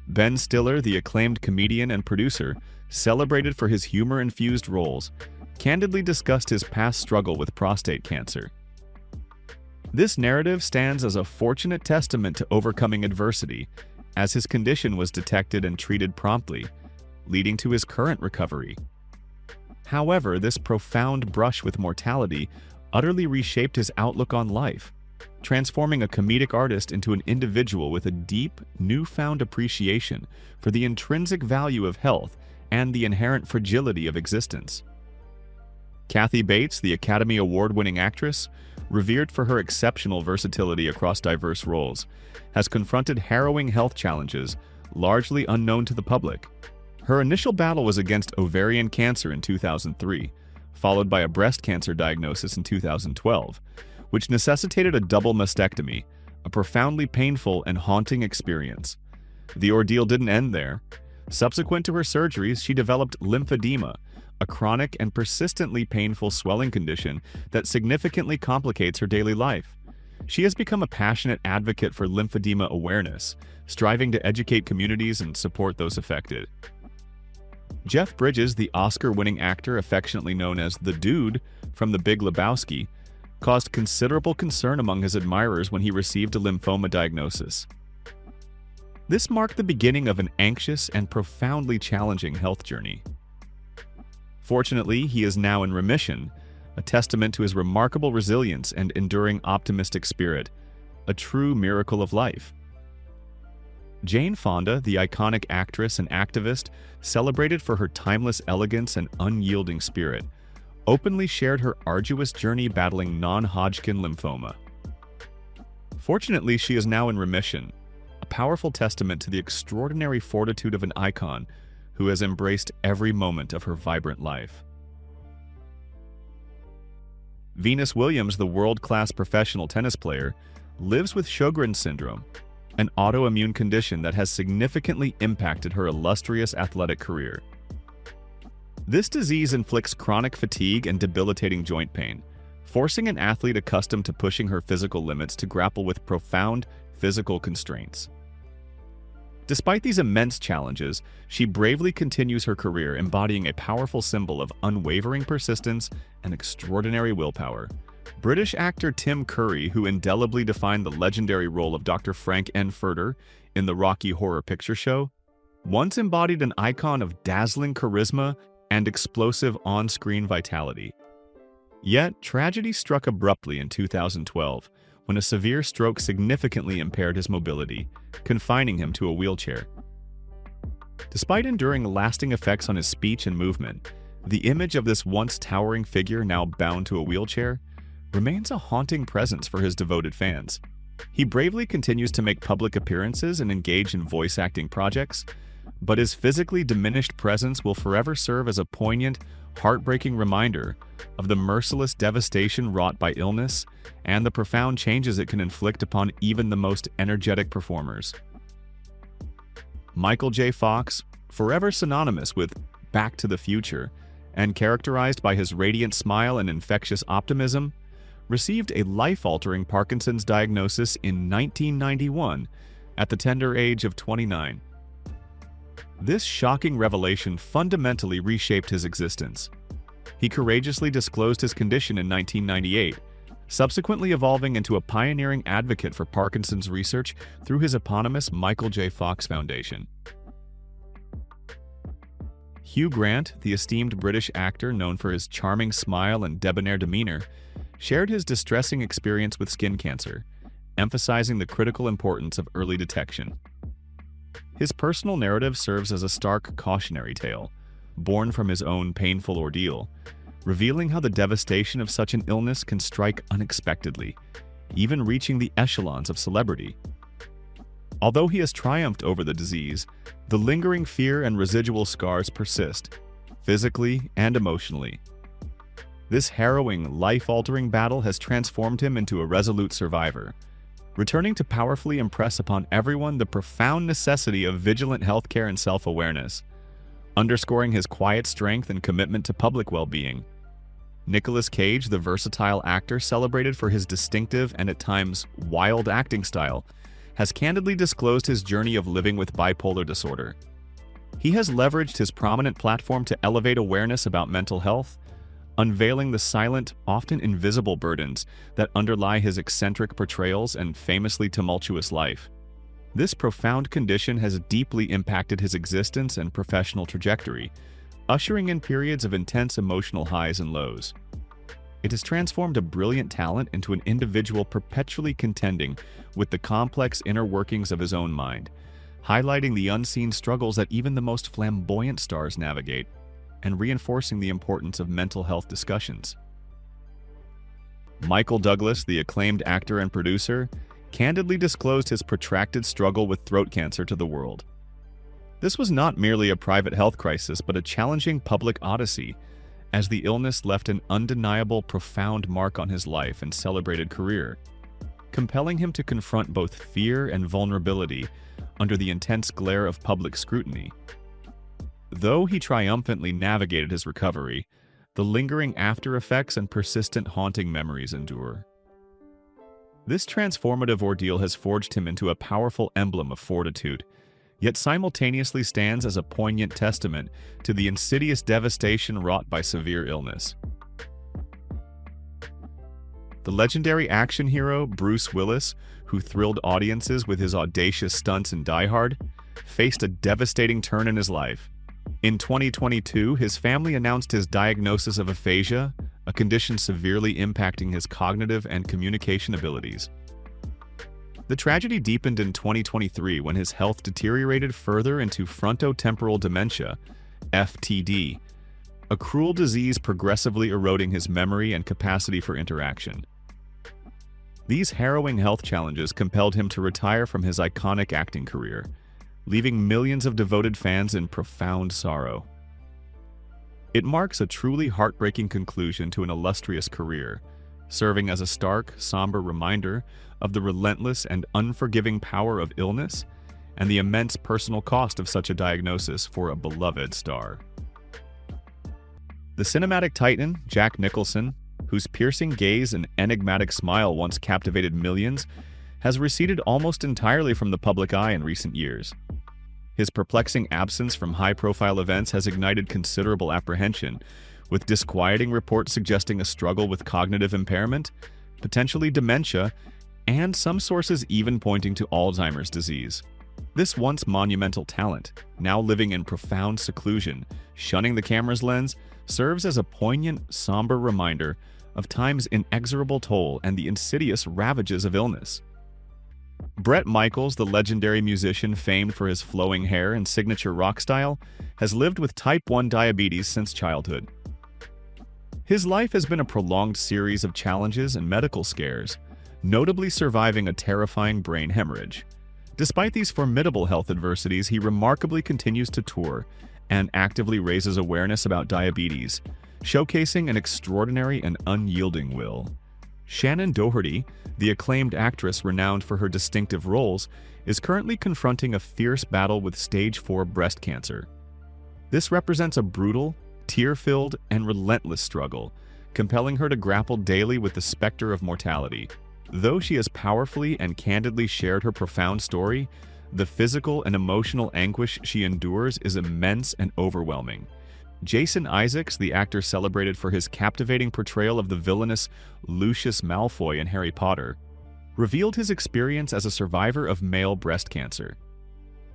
Ben Stiller, the acclaimed comedian and producer, celebrated for his humor-infused roles, candidly discussed his past struggle with prostate cancer. This narrative stands as a fortunate testament to overcoming adversity, as his condition was detected and treated promptly, leading to his current recovery. However, this profound brush with mortality utterly reshaped his outlook on life, transforming a comedic artist into an individual with a deep, newfound appreciation for the intrinsic value of health and the inherent fragility of existence. Kathy Bates, the Academy Award-winning actress, revered for her exceptional versatility across diverse roles, has confronted harrowing health challenges largely unknown to the public. Her initial battle was against ovarian cancer in 2003, followed by a breast cancer diagnosis in 2012, which necessitated a double mastectomy, a profoundly painful and haunting experience. The ordeal didn't end there. Subsequent to her surgeries, she developed lymphedema, a chronic and persistently painful swelling condition that significantly complicates her daily life. She has become a passionate advocate for lymphedema awareness, striving to educate communities and support those affected. Jeff Bridges, the Oscar-winning actor affectionately known as the Dude from The Big Lebowski, caused considerable concern among his admirers when he received a lymphoma diagnosis. This marked the beginning of an anxious and profoundly challenging health journey. Fortunately, he is now in remission, a testament to his remarkable resilience and enduring optimistic spirit, a true miracle of life. Jane Fonda, the iconic actress and activist, celebrated for her timeless elegance and unyielding spirit, openly shared her arduous journey battling non-Hodgkin lymphoma. Fortunately, she is now in remission, a powerful testament to the extraordinary fortitude of an icon who has embraced every moment of her vibrant life. Venus Williams, the world-class professional tennis player, lives with Sjogren's syndrome, an autoimmune condition that has significantly impacted her illustrious athletic career. This disease inflicts chronic fatigue and debilitating joint pain, forcing an athlete accustomed to pushing her physical limits to grapple with profound physical constraints. Despite these immense challenges, she bravely continues her career, embodying a powerful symbol of unwavering persistence and extraordinary willpower. British actor Tim Curry, who indelibly defined the legendary role of Dr. Frank N. Furter in the Rocky Horror Picture Show, once embodied an icon of dazzling charisma and explosive on-screen vitality. Yet, tragedy struck abruptly in 2012 when a severe stroke significantly impaired his mobility, confining him to a wheelchair. Despite enduring lasting effects on his speech and movement, the image of this once towering figure now bound to a wheelchair remains a haunting presence for his devoted fans. He bravely continues to make public appearances and engage in voice acting projects, but his physically diminished presence will forever serve as a poignant, heartbreaking reminder of the merciless devastation wrought by illness and the profound changes it can inflict upon even the most energetic performers. Michael J. Fox, forever synonymous with Back to the Future and characterized by his radiant smile and infectious optimism, received a life-altering Parkinson's diagnosis in 1991 at the tender age of 29. This shocking revelation fundamentally reshaped his existence. He courageously disclosed his condition in 1998, subsequently evolving into a pioneering advocate for Parkinson's research through his eponymous Michael J. Fox Foundation. Hugh Grant, the esteemed British actor known for his charming smile and debonair demeanor, shared his distressing experience with skin cancer, emphasizing the critical importance of early detection. His personal narrative serves as a stark cautionary tale, born from his own painful ordeal, revealing how the devastation of such an illness can strike unexpectedly, even reaching the echelons of celebrity. Although he has triumphed over the disease, the lingering fear and residual scars persist, physically and emotionally. This harrowing, life-altering battle has transformed him into a resolute survivor, returning to powerfully impress upon everyone the profound necessity of vigilant healthcare and self-awareness, underscoring his quiet strength and commitment to public well-being. Nicolas Cage, the versatile actor celebrated for his distinctive and at times wild acting style, has candidly disclosed his journey of living with bipolar disorder. He has leveraged his prominent platform to elevate awareness about mental health, unveiling the silent, often invisible burdens that underlie his eccentric portrayals and famously tumultuous life. This profound condition has deeply impacted his existence and professional trajectory, ushering in periods of intense emotional highs and lows. It has transformed a brilliant talent into an individual perpetually contending with the complex inner workings of his own mind, highlighting the unseen struggles that even the most flamboyant stars navigate, and reinforcing the importance of mental health discussions. Michael Douglas, the acclaimed actor and producer, candidly disclosed his protracted struggle with throat cancer to the world. This was not merely a private health crisis, but a challenging public odyssey, as the illness left an undeniable, profound mark on his life and celebrated career, compelling him to confront both fear and vulnerability under the intense glare of public scrutiny. Though he triumphantly navigated his recovery, the lingering after-effects and persistent haunting memories endure. This transformative ordeal has forged him into a powerful emblem of fortitude, yet simultaneously stands as a poignant testament to the insidious devastation wrought by severe illness. The legendary action hero Bruce Willis, who thrilled audiences with his audacious stunts in Die Hard, faced a devastating turn in his life. In 2022, his family announced his diagnosis of aphasia, a condition severely impacting his cognitive and communication abilities. The tragedy deepened in 2023 when his health deteriorated further into frontotemporal dementia, FTD, a cruel disease progressively eroding his memory and capacity for interaction. These harrowing health challenges compelled him to retire from his iconic acting career, leaving millions of devoted fans in profound sorrow. It marks a truly heartbreaking conclusion to an illustrious career, serving as a stark, somber reminder of the relentless and unforgiving power of illness and the immense personal cost of such a diagnosis for a beloved star. The cinematic titan, Jack Nicholson, whose piercing gaze and enigmatic smile once captivated millions, has receded almost entirely from the public eye in recent years. His perplexing absence from high-profile events has ignited considerable apprehension, with disquieting reports suggesting a struggle with cognitive impairment, potentially dementia, and some sources even pointing to Alzheimer's disease. This once monumental talent, now living in profound seclusion, shunning the camera's lens, serves as a poignant, somber reminder of time's inexorable toll and the insidious ravages of illness. Bret Michaels, the legendary musician famed for his flowing hair and signature rock style, has lived with type 1 diabetes since childhood. His life has been a prolonged series of challenges and medical scares, notably surviving a terrifying brain hemorrhage. Despite these formidable health adversities, he remarkably continues to tour and actively raises awareness about diabetes, showcasing an extraordinary and unyielding will. Shannon Doherty, the acclaimed actress renowned for her distinctive roles, is currently confronting a fierce battle with stage 4 breast cancer. This represents a brutal, tear-filled, and relentless struggle, compelling her to grapple daily with the specter of mortality. Though she has powerfully and candidly shared her profound story, the physical and emotional anguish she endures is immense and overwhelming. Jason Isaacs, the actor celebrated for his captivating portrayal of the villainous Lucius Malfoy in Harry Potter, revealed his experience as a survivor of male breast cancer.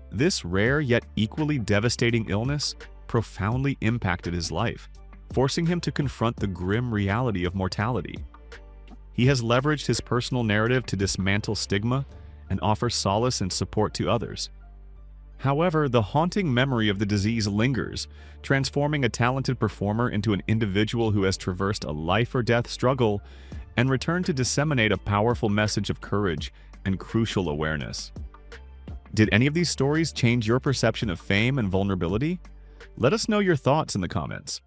This rare yet equally devastating illness profoundly impacted his life, forcing him to confront the grim reality of mortality. He has leveraged his personal narrative to dismantle stigma and offer solace and support to others. However, the haunting memory of the disease lingers, transforming a talented performer into an individual who has traversed a life-or-death struggle and returned to disseminate a powerful message of courage and crucial awareness. Did any of these stories change your perception of fame and vulnerability? Let us know your thoughts in the comments.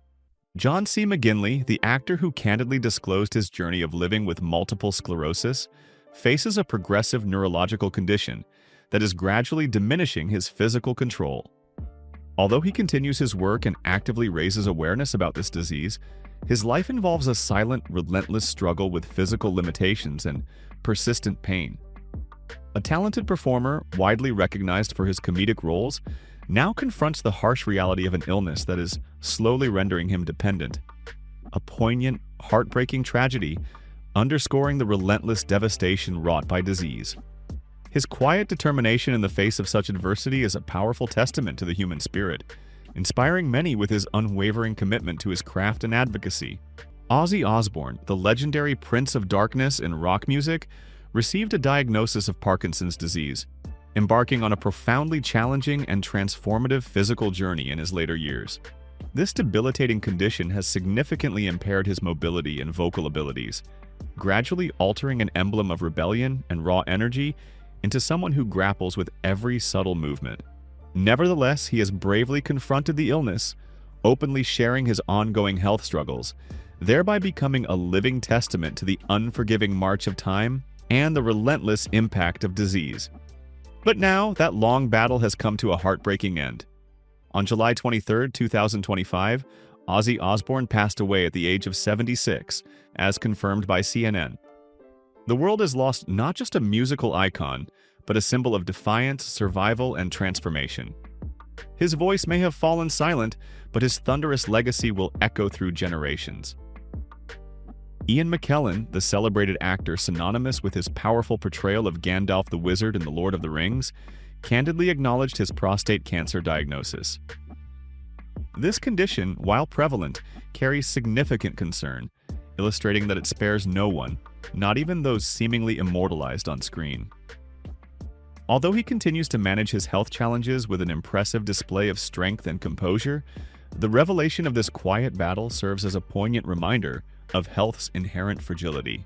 John C. McGinley, the actor who candidly disclosed his journey of living with multiple sclerosis, faces a progressive neurological condition that is gradually diminishing his physical control. Although he continues his work and actively raises awareness about this disease, his life involves a silent, relentless struggle with physical limitations and persistent pain. A talented performer, widely recognized for his comedic roles, now confronts the harsh reality of an illness that is slowly rendering him dependent. A poignant, heartbreaking tragedy, underscoring the relentless devastation wrought by disease. His quiet determination in the face of such adversity is a powerful testament to the human spirit, inspiring many with his unwavering commitment to his craft and advocacy. Ozzy Osbourne, the legendary Prince of Darkness in rock music, received a diagnosis of Parkinson's disease, embarking on a profoundly challenging and transformative physical journey in his later years. This debilitating condition has significantly impaired his mobility and vocal abilities, gradually altering an emblem of rebellion and raw energy into someone who grapples with every subtle movement. Nevertheless, he has bravely confronted the illness, openly sharing his ongoing health struggles, thereby becoming a living testament to the unforgiving march of time and the relentless impact of disease. But now, that long battle has come to a heartbreaking end. On July 23, 2025, Ozzy Osbourne passed away at the age of 76, as confirmed by CNN. The world has lost not just a musical icon, but a symbol of defiance, survival, and transformation. His voice may have fallen silent, but his thunderous legacy will echo through generations. Ian McKellen, the celebrated actor synonymous with his powerful portrayal of Gandalf the Wizard in The Lord of the Rings, candidly acknowledged his prostate cancer diagnosis. This condition, while prevalent, carries significant concern, illustrating that it spares no one, not even those seemingly immortalized on screen. Although he continues to manage his health challenges with an impressive display of strength and composure, the revelation of this quiet battle serves as a poignant reminder of health's inherent fragility.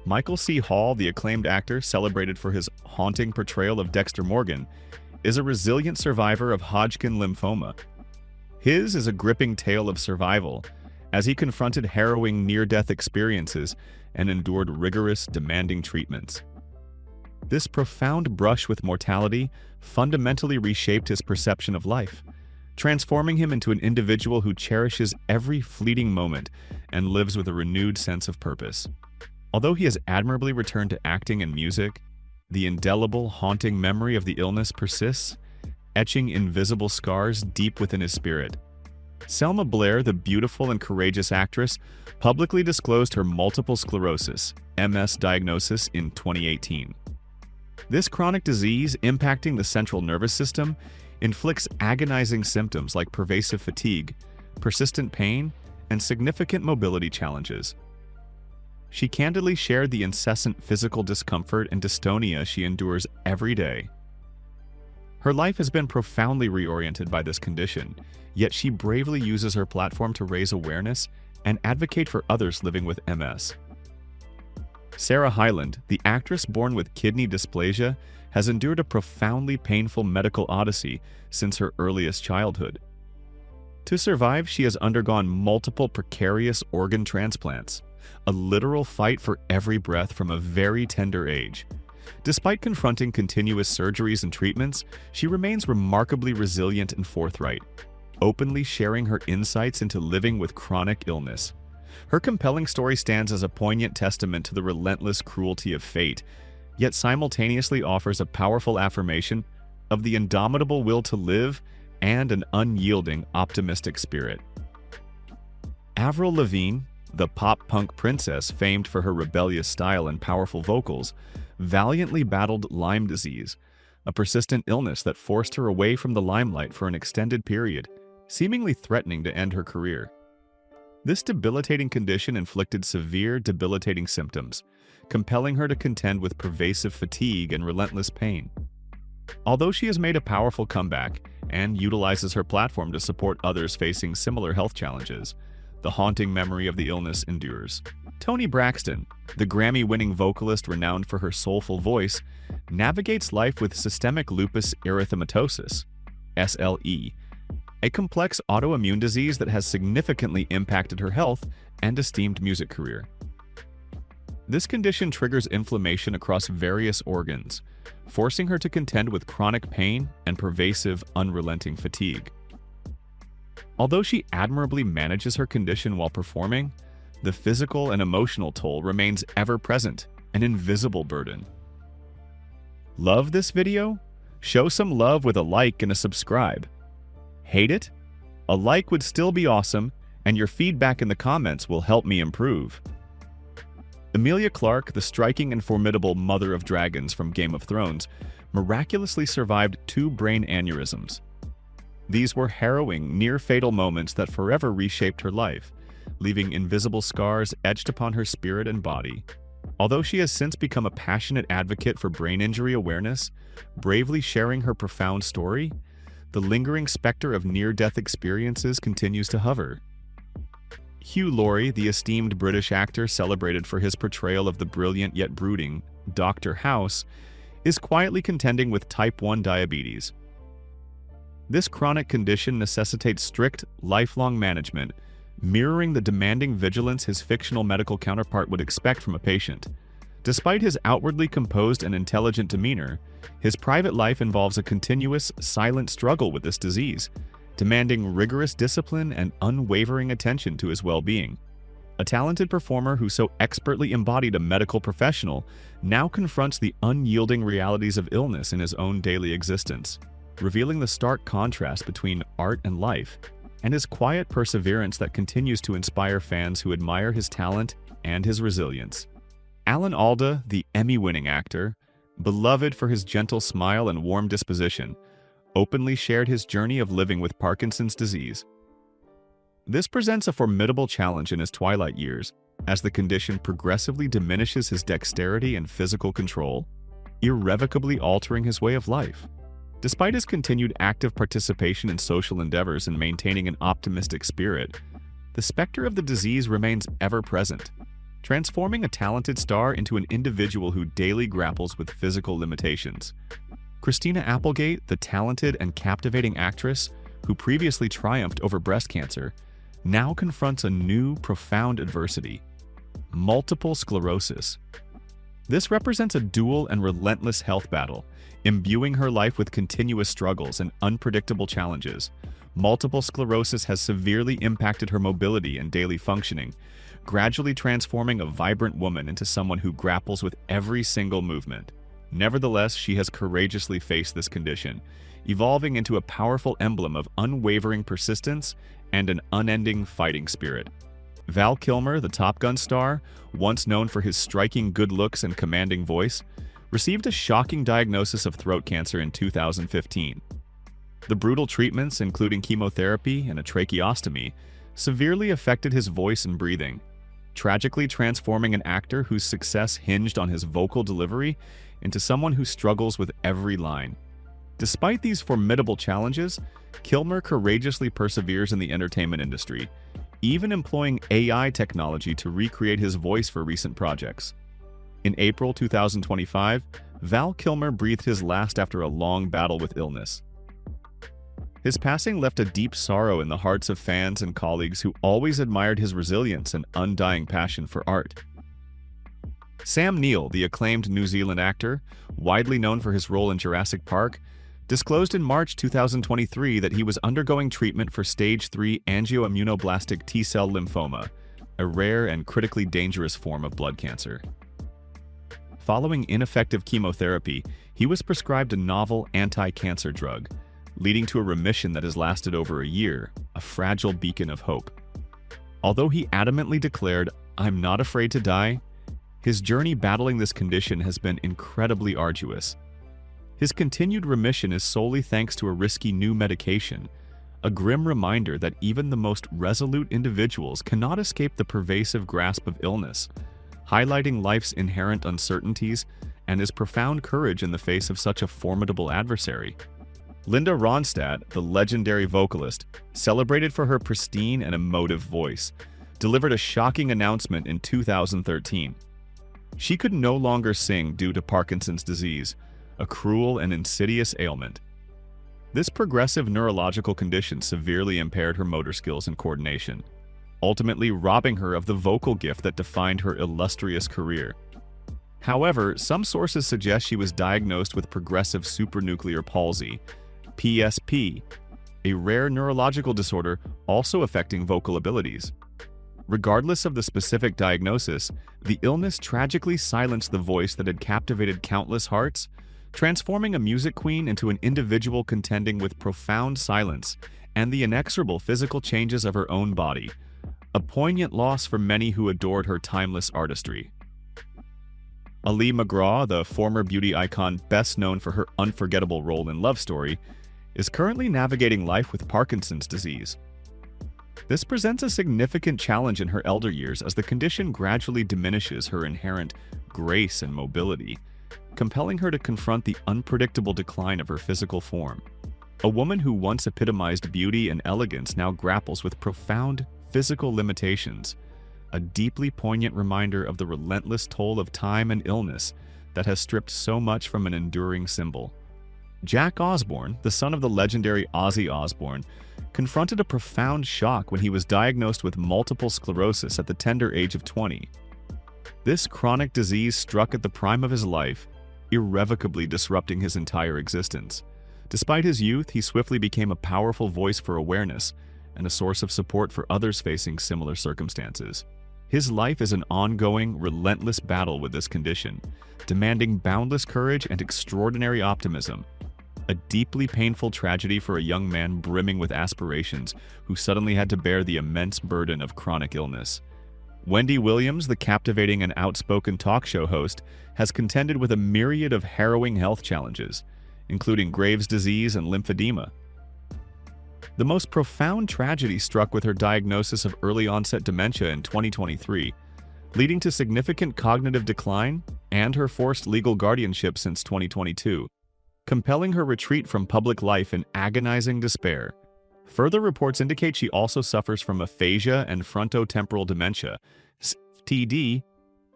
Michael C. Hall, the acclaimed actor celebrated for his haunting portrayal of Dexter Morgan, is a resilient survivor of Hodgkin lymphoma. His is a gripping tale of survival, as he confronted harrowing near-death experiences and endured rigorous, demanding treatments. This profound brush with mortality fundamentally reshaped his perception of life, transforming him into an individual who cherishes every fleeting moment and lives with a renewed sense of purpose. Although he has admirably returned to acting and music, the indelible, haunting memory of the illness persists, etching invisible scars deep within his spirit. Selma Blair, the beautiful and courageous actress, publicly disclosed her multiple sclerosis, MS diagnosis in 2018. This chronic disease, impacting the central nervous system, inflicts agonizing symptoms like pervasive fatigue, persistent pain, and significant mobility challenges. She candidly shared the incessant physical discomfort and dystonia she endures every day. Her life has been profoundly reoriented by this condition, yet she bravely uses her platform to raise awareness and advocate for others living with MS. Sarah Hyland, the actress born with kidney dysplasia, has endured a profoundly painful medical odyssey since her earliest childhood. To survive, she has undergone multiple precarious organ transplants, a literal fight for every breath from a very tender age. Despite confronting continuous surgeries and treatments, she remains remarkably resilient and forthright, openly sharing her insights into living with chronic illness. Her compelling story stands as a poignant testament to the relentless cruelty of fate, yet simultaneously offers a powerful affirmation of the indomitable will to live and an unyielding, optimistic spirit. Avril Lavigne, the pop-punk princess famed for her rebellious style and powerful vocals, valiantly battled Lyme disease, a persistent illness that forced her away from the limelight for an extended period, seemingly threatening to end her career. This debilitating condition inflicted severe, debilitating symptoms, compelling her to contend with pervasive fatigue and relentless pain. Although she has made a powerful comeback and utilizes her platform to support others facing similar health challenges, the haunting memory of the illness endures. Toni Braxton, the Grammy-winning vocalist renowned for her soulful voice, navigates life with systemic lupus erythematosus, SLE, a complex autoimmune disease that has significantly impacted her health and esteemed music career. This condition triggers inflammation across various organs, forcing her to contend with chronic pain and pervasive, unrelenting fatigue. Although she admirably manages her condition while performing, the physical and emotional toll remains ever present, an invisible burden. Love this video? Show some love with a like and a subscribe. Hate it? A like would still be awesome, and your feedback in the comments will help me improve. Emilia Clarke, the striking and formidable mother of dragons from Game of Thrones, miraculously survived 2 brain aneurysms. These were harrowing, near-fatal moments that forever reshaped her life, leaving invisible scars etched upon her spirit and body. Although she has since become a passionate advocate for brain injury awareness, bravely sharing her profound story, the lingering specter of near-death experiences continues to hover. Hugh Laurie, the esteemed British actor celebrated for his portrayal of the brilliant yet brooding Dr. House, is quietly contending with type 1 diabetes. This chronic condition necessitates strict, lifelong management, mirroring the demanding vigilance his fictional medical counterpart would expect from a patient. Despite his outwardly composed and intelligent demeanor, his private life involves a continuous, silent struggle with this disease, demanding rigorous discipline and unwavering attention to his well-being. A talented performer who so expertly embodied a medical professional now confronts the unyielding realities of illness in his own daily existence, revealing the stark contrast between art and life, and his quiet perseverance that continues to inspire fans who admire his talent and his resilience. Alan Alda, the Emmy-winning actor, beloved for his gentle smile and warm disposition, openly shared his journey of living with Parkinson's disease. This presents a formidable challenge in his twilight years, as the condition progressively diminishes his dexterity and physical control, irrevocably altering his way of life. Despite his continued active participation in social endeavors and maintaining an optimistic spirit, the specter of the disease remains ever present, transforming a talented star into an individual who daily grapples with physical limitations. Christina Applegate, the talented and captivating actress who previously triumphed over breast cancer, now confronts a new, profound adversity: multiple sclerosis. This represents a dual and relentless health battle, imbuing her life with continuous struggles and unpredictable challenges. Multiple sclerosis has severely impacted her mobility and daily functioning, gradually transforming a vibrant woman into someone who grapples with every single movement. Nevertheless, she has courageously faced this condition, evolving into a powerful emblem of unwavering persistence and an unending fighting spirit. Val Kilmer, the Top Gun star, once known for his striking good looks and commanding voice, received a shocking diagnosis of throat cancer in 2015. The brutal treatments, including chemotherapy and a tracheostomy, severely affected his voice and breathing, tragically transforming an actor whose success hinged on his vocal delivery into someone who struggles with every line. Despite these formidable challenges, Kilmer courageously perseveres in the entertainment industry, even employing AI technology to recreate his voice for recent projects. In April 2025, Val Kilmer breathed his last after a long battle with illness. His passing left a deep sorrow in the hearts of fans and colleagues who always admired his resilience and undying passion for art. Sam Neill, the acclaimed New Zealand actor, widely known for his role in Jurassic Park, disclosed in March 2023 that he was undergoing treatment for stage 3 angioimmunoblastic T-cell lymphoma, a rare and critically dangerous form of blood cancer. Following ineffective chemotherapy, he was prescribed a novel anti-cancer drug, leading to a remission that has lasted over a year, a fragile beacon of hope. Although he adamantly declared, "I'm not afraid to die," his journey battling this condition has been incredibly arduous. His continued remission is solely thanks to a risky new medication, a grim reminder that even the most resolute individuals cannot escape the pervasive grasp of illness, highlighting life's inherent uncertainties and his profound courage in the face of such a formidable adversary. Linda Ronstadt, the legendary vocalist, celebrated for her pristine and emotive voice, delivered a shocking announcement in 2013. She could no longer sing due to Parkinson's disease, a cruel and insidious ailment. This progressive neurological condition severely impaired her motor skills and coordination, ultimately robbing her of the vocal gift that defined her illustrious career. However, some sources suggest she was diagnosed with progressive supranuclear palsy, PSP, a rare neurological disorder also affecting vocal abilities. Regardless of the specific diagnosis, the illness tragically silenced the voice that had captivated countless hearts, transforming a music queen into an individual contending with profound silence and the inexorable physical changes of her own body, a poignant loss for many who adored her timeless artistry. Ali MacGraw, the former beauty icon best known for her unforgettable role in Love Story, is currently navigating life with Parkinson's disease. This presents a significant challenge in her elder years as the condition gradually diminishes her inherent grace and mobility, compelling her to confront the unpredictable decline of her physical form. A woman who once epitomized beauty and elegance now grapples with profound physical limitations, a deeply poignant reminder of the relentless toll of time and illness that has stripped so much from an enduring symbol. Jack Osbourne, the son of the legendary Ozzy Osbourne, confronted a profound shock when he was diagnosed with multiple sclerosis at the tender age of 20. This chronic disease struck at the prime of his life, irrevocably disrupting his entire existence. Despite his youth, he swiftly became a powerful voice for awareness and a source of support for others facing similar circumstances. His life is an ongoing, relentless battle with this condition, demanding boundless courage and extraordinary optimism. A deeply painful tragedy for a young man brimming with aspirations who suddenly had to bear the immense burden of chronic illness. Wendy Williams, the captivating and outspoken talk show host, has contended with a myriad of harrowing health challenges, including Graves' disease and lymphedema. The most profound tragedy struck with her diagnosis of early-onset dementia in 2023, leading to significant cognitive decline and her forced legal guardianship since 2022, compelling her retreat from public life in agonizing despair. Further reports indicate she also suffers from aphasia and frontotemporal dementia, FTD,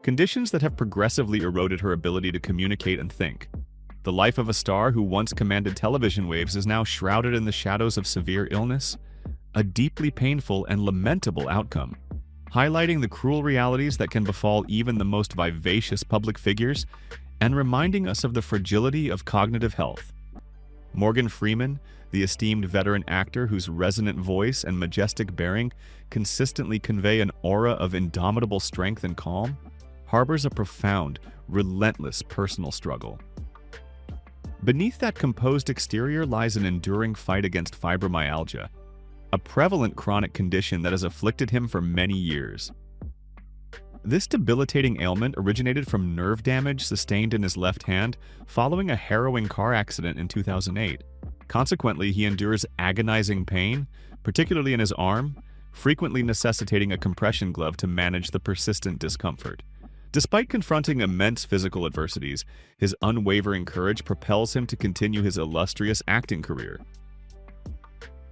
conditions that have progressively eroded her ability to communicate and think. The life of a star who once commanded television waves is now shrouded in the shadows of severe illness, a deeply painful and lamentable outcome, highlighting the cruel realities that can befall even the most vivacious public figures and reminding us of the fragility of cognitive health. Morgan Freeman, the esteemed veteran actor whose resonant voice and majestic bearing consistently convey an aura of indomitable strength and calm, harbors a profound, relentless personal struggle. Beneath that composed exterior lies an enduring fight against fibromyalgia, a prevalent chronic condition that has afflicted him for many years. This debilitating ailment originated from nerve damage sustained in his left hand following a harrowing car accident in 2008. Consequently, he endures agonizing pain, particularly in his arm, frequently necessitating a compression glove to manage the persistent discomfort. Despite confronting immense physical adversities, his unwavering courage propels him to continue his illustrious acting career.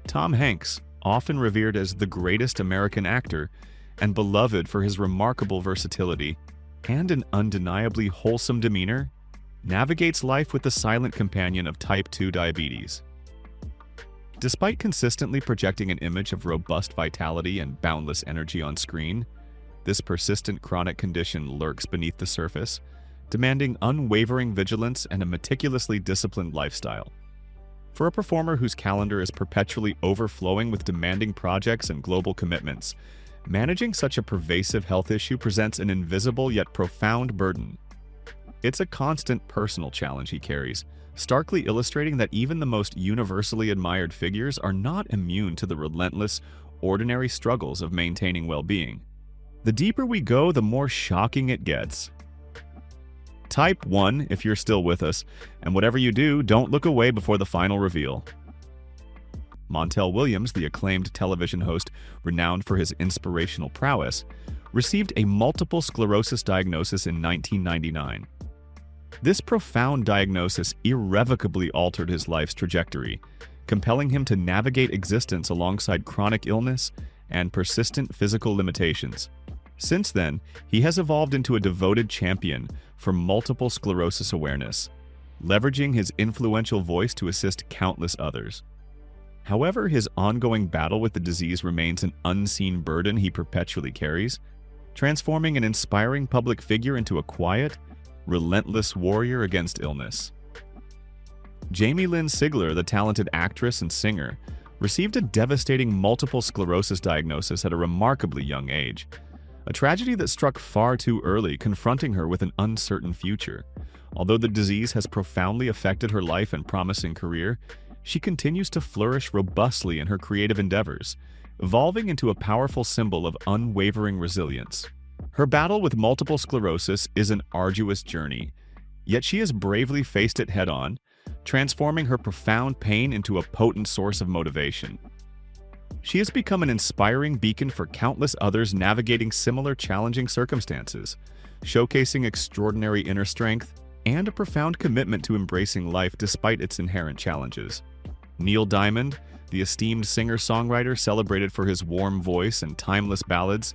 Tom Hanks, often revered as the greatest American actor and beloved for his remarkable versatility and an undeniably wholesome demeanor, navigates life with the silent companion of type 2 diabetes. Despite consistently projecting an image of robust vitality and boundless energy on screen, this persistent chronic condition lurks beneath the surface, demanding unwavering vigilance and a meticulously disciplined lifestyle. For a performer whose calendar is perpetually overflowing with demanding projects and global commitments, managing such a pervasive health issue presents an invisible yet profound burden. It's a constant personal challenge he carries, starkly illustrating that even the most universally admired figures are not immune to the relentless, ordinary struggles of maintaining well-being. The deeper we go, the more shocking it gets. Type 1 if you're still with us, and whatever you do, don't look away before the final reveal. Montel Williams, the acclaimed television host renowned for his inspirational prowess, received a multiple sclerosis diagnosis in 1999. This profound diagnosis irrevocably altered his life's trajectory, compelling him to navigate existence alongside chronic illness and persistent physical limitations. Since then, he has evolved into a devoted champion for multiple sclerosis awareness, leveraging his influential voice to assist countless others. However, his ongoing battle with the disease remains an unseen burden he perpetually carries, transforming an inspiring public figure into a quiet, relentless warrior against illness. Jamie Lynn Sigler, the talented actress and singer, received a devastating multiple sclerosis diagnosis at a remarkably young age, a tragedy that struck far too early, confronting her with an uncertain future. Although the disease has profoundly affected her life and promising career, she continues to flourish robustly in her creative endeavors, evolving into a powerful symbol of unwavering resilience. Her battle with multiple sclerosis is an arduous journey, yet she has bravely faced it head-on, transforming her profound pain into a potent source of motivation. She has become an inspiring beacon for countless others navigating similar challenging circumstances, showcasing extraordinary inner strength and a profound commitment to embracing life despite its inherent challenges. Neil Diamond, the esteemed singer-songwriter celebrated for his warm voice and timeless ballads,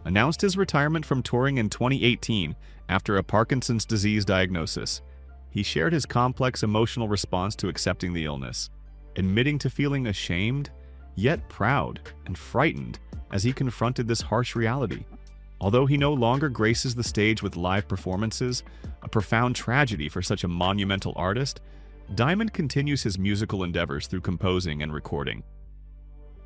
announced his retirement from touring in 2018 after a Parkinson's disease diagnosis. He shared his complex emotional response to accepting the illness, admitting to feeling ashamed, yet proud and frightened as he confronted this harsh reality. Although he no longer graces the stage with live performances, a profound tragedy for such a monumental artist, Diamond continues his musical endeavors through composing and recording.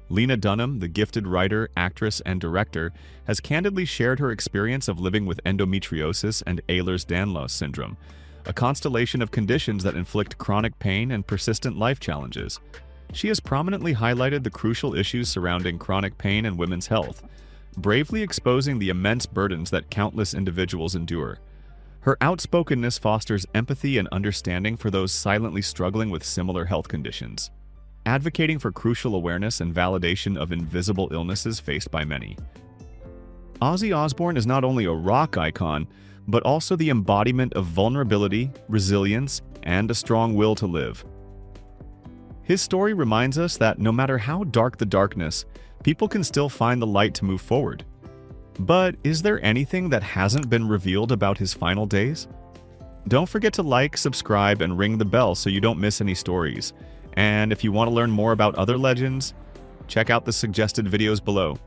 Lena Dunham, the gifted writer, actress, and director, has candidly shared her experience of living with endometriosis and Ehlers-Danlos syndrome, a constellation of conditions that inflict chronic pain and persistent life challenges. She has prominently highlighted the crucial issues surrounding chronic pain and women's health, bravely exposing the immense burdens that countless individuals endure. Her outspokenness fosters empathy and understanding for those silently struggling with similar health conditions, advocating for crucial awareness and validation of invisible illnesses faced by many. Ozzy Osbourne is not only a rock icon, but also the embodiment of vulnerability, resilience, and a strong will to live. His story reminds us that no matter how dark the darkness, people can still find the light to move forward. But is there anything that hasn't been revealed about his final days? Don't forget to like, subscribe, and ring the bell so you don't miss any stories. And if you want to learn more about other legends, check out the suggested videos below.